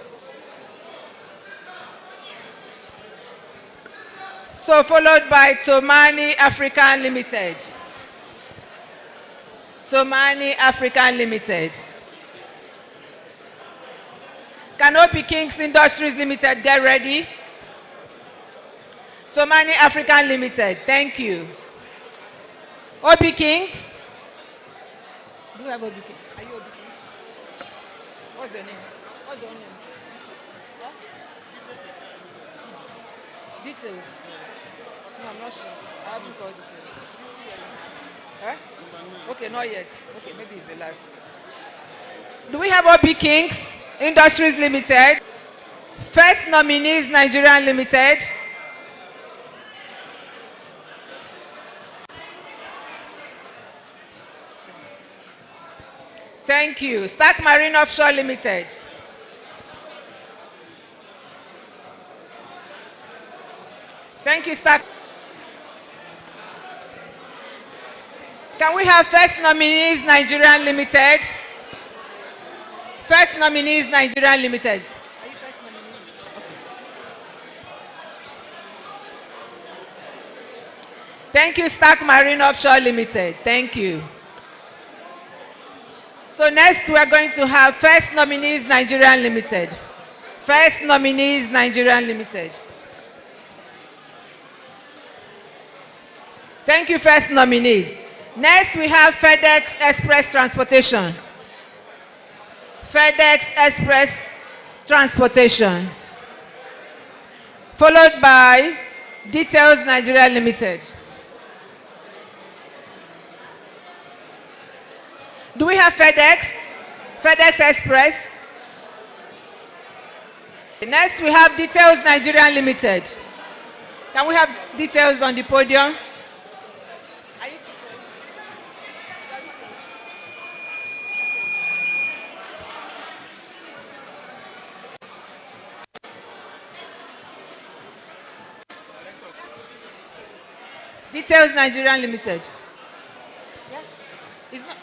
So followed by Tomani African Limited. Tomani African Limited. Canopy Kings Industries Limited, get ready. Tomani African Limited, thank you. OB Kings. Do you have OB Kings? Are you OB Kings? What's your name? What's your name? What? Details. No, I'm not sure. I haven't got details. Huh? Okay, not yet. Okay, maybe it's the last. Do we have OB Kings Industries Limited? First Nominees Nigerian Limited. Thank you. Stark Marine Offshore Limited. Thank you, Stark. Can we have First Nominees Nigerian Limited? First Nominees Nigerian Limited. Are you first nominees? Okay. Thank you, Stark Marine Offshore Limited. Thank you. So next we are going to have First Nominees Nigerian Limited. First Nominees Nigerian Limited. Thank you, First Nominees. Next we have FedEx Express Transportation. FedEx Express Transportation. Followed by Details Nigeria Limited. Do we have FedEx? FedEx Express? Next we have Details Nigeria Limited. Can we have details on the podium? Details Nigerian Limited. Yeah. It's not.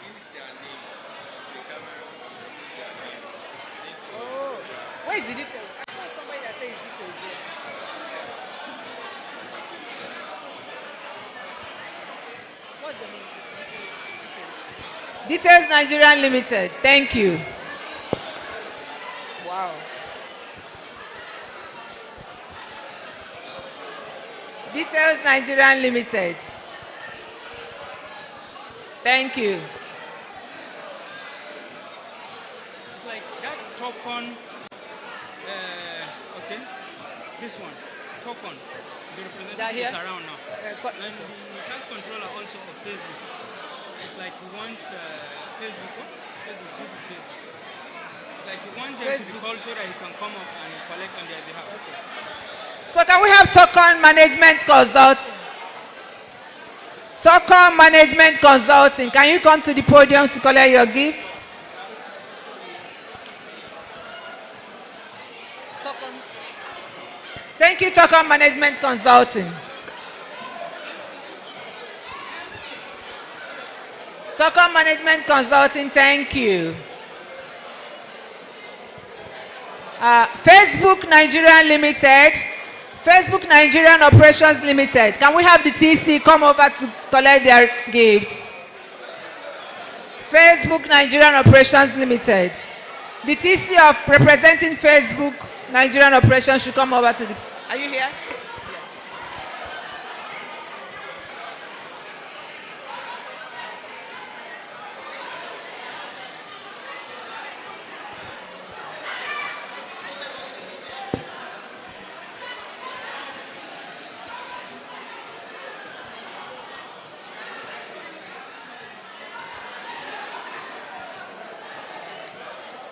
Oh, where is the details? I saw somebody that says details here. What's the name? Details Nigerian Limited. Thank you. Wow. Details Nigerian Limited. Thank you. It's like that token, okay, this one, token, the representative is around now. And the tax controller also of Facebook. It's like we want Facebook. Like you want them to be called so that you can come up and collect on their behalf. So can we have token management consulting? Token management consulting. Can you come to the podium to collect your gifts? Thank you, Token Management Consulting. Token Management Consulting, thank you. Facebook Nigerian Limited, Facebook Nigerian Operations Limited. Can we have the TC come over to collect their gifts? Facebook Nigerian Operations Limited. The TC of representing Facebook Nigerian Operations should come over to the... Are you here?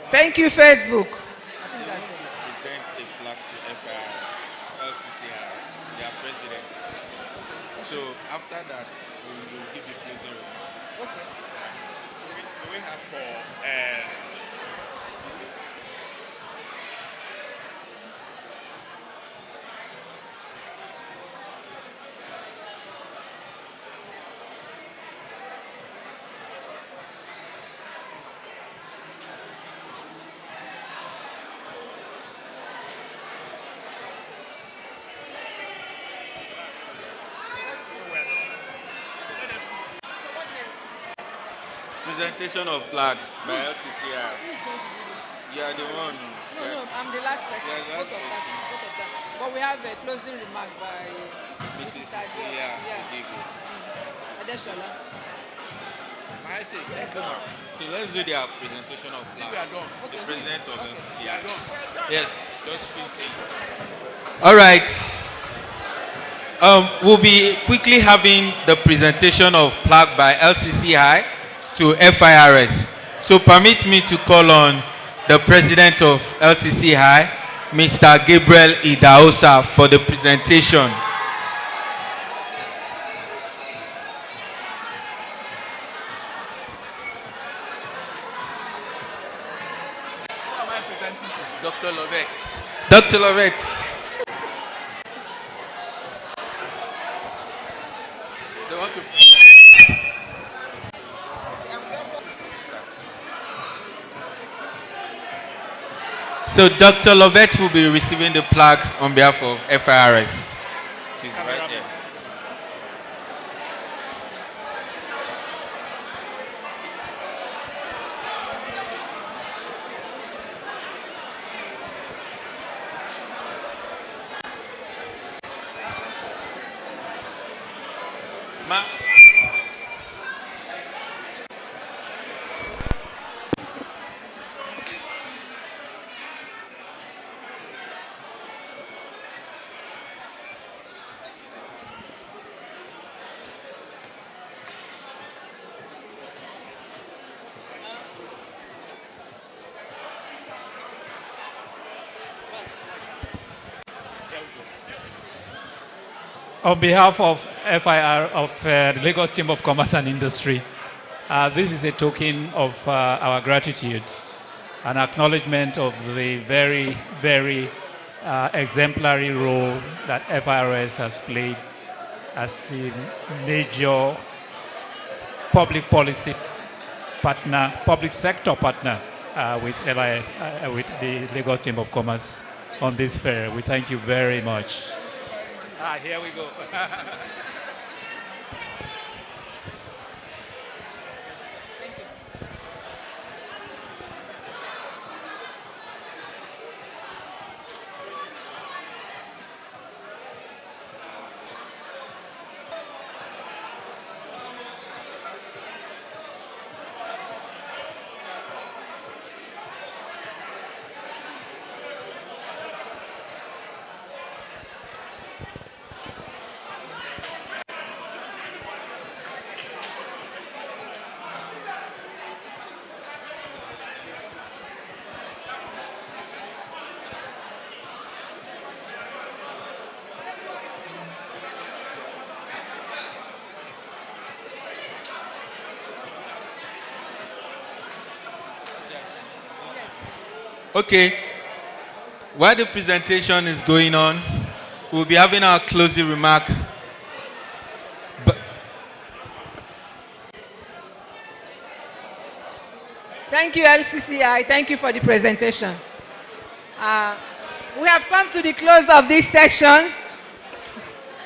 Thank you, Facebook. Present a plaque to FIRS, LCCI, their president. So after that, we will give you closing remarks. Okay. We have for presentation of plaque by LCCI. You are the one. No, I'm the last person. Yeah, the last both of us, person. both of them. But we have a closing remark by Mrs. Cecilia. Cecilia Odigo. Adeshola. So let's do their presentation of plaque. The president of LCCI. Yes, just few things. All right. We'll be quickly having the presentation of plaque by LCCI to FIRS. So permit me to call on the president of LCCI, Mr. Gabriel Idaosa, for the presentation. Who am I presenting to? Dr. Lovett. Dr. Lovett. They want to. So Dr. Lovett will be receiving the plaque on behalf of FIRS. She's right there. Ma. On behalf of FIR, of the Lagos Chamber of Commerce and Industry, this is a token of our gratitude, an acknowledgement of the very, very exemplary role that FIRS has played as the major public policy partner, public sector partner with the Lagos Chamber of Commerce on this fair. We thank you very much. Here we go. Okay, while the presentation is going on, we'll be having our closing remark. Thank you, LCCI. Thank you for the presentation. We have come to the close of this section.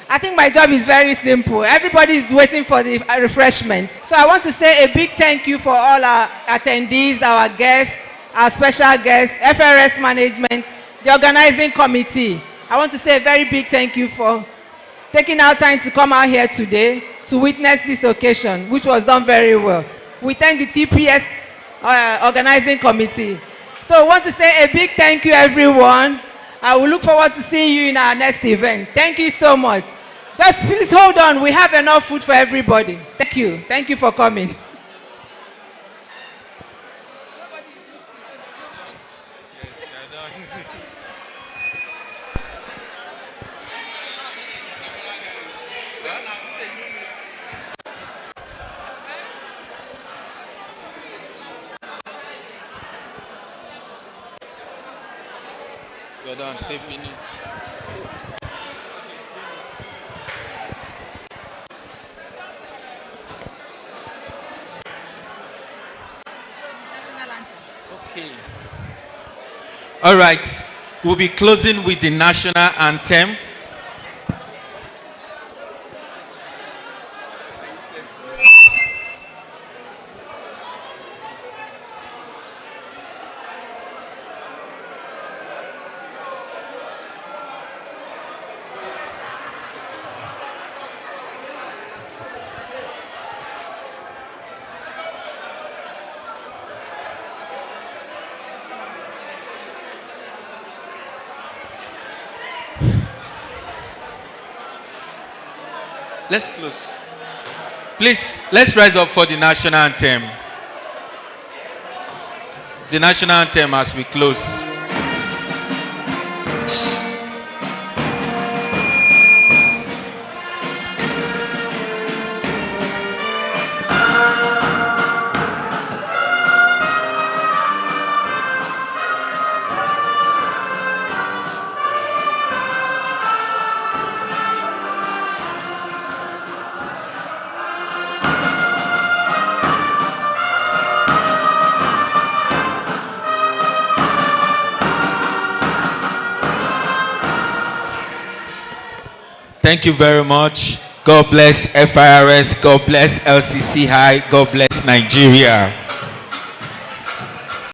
I think my job is very simple. Everybody is waiting for the refreshments. So I want to say a big thank you for all our attendees, our guests, our special guests, FIRS management, the organizing committee. I want to say a very big thank you for taking our time to come out here today to witness this occasion, which was done very well. We thank the TPS organizing committee. So I want to say a big thank you, everyone. I will look forward to seeing you in our next event. Thank you so much. Just please hold on. We have enough food for everybody. Thank you. Thank you for coming. You're done. Stay finished. Okay. All right. We'll be closing with the national anthem. Let's close. Please, let's rise up for the national anthem. The national anthem as we close. Thank you very much. God bless FIRS. God bless LCCI. God bless Nigeria.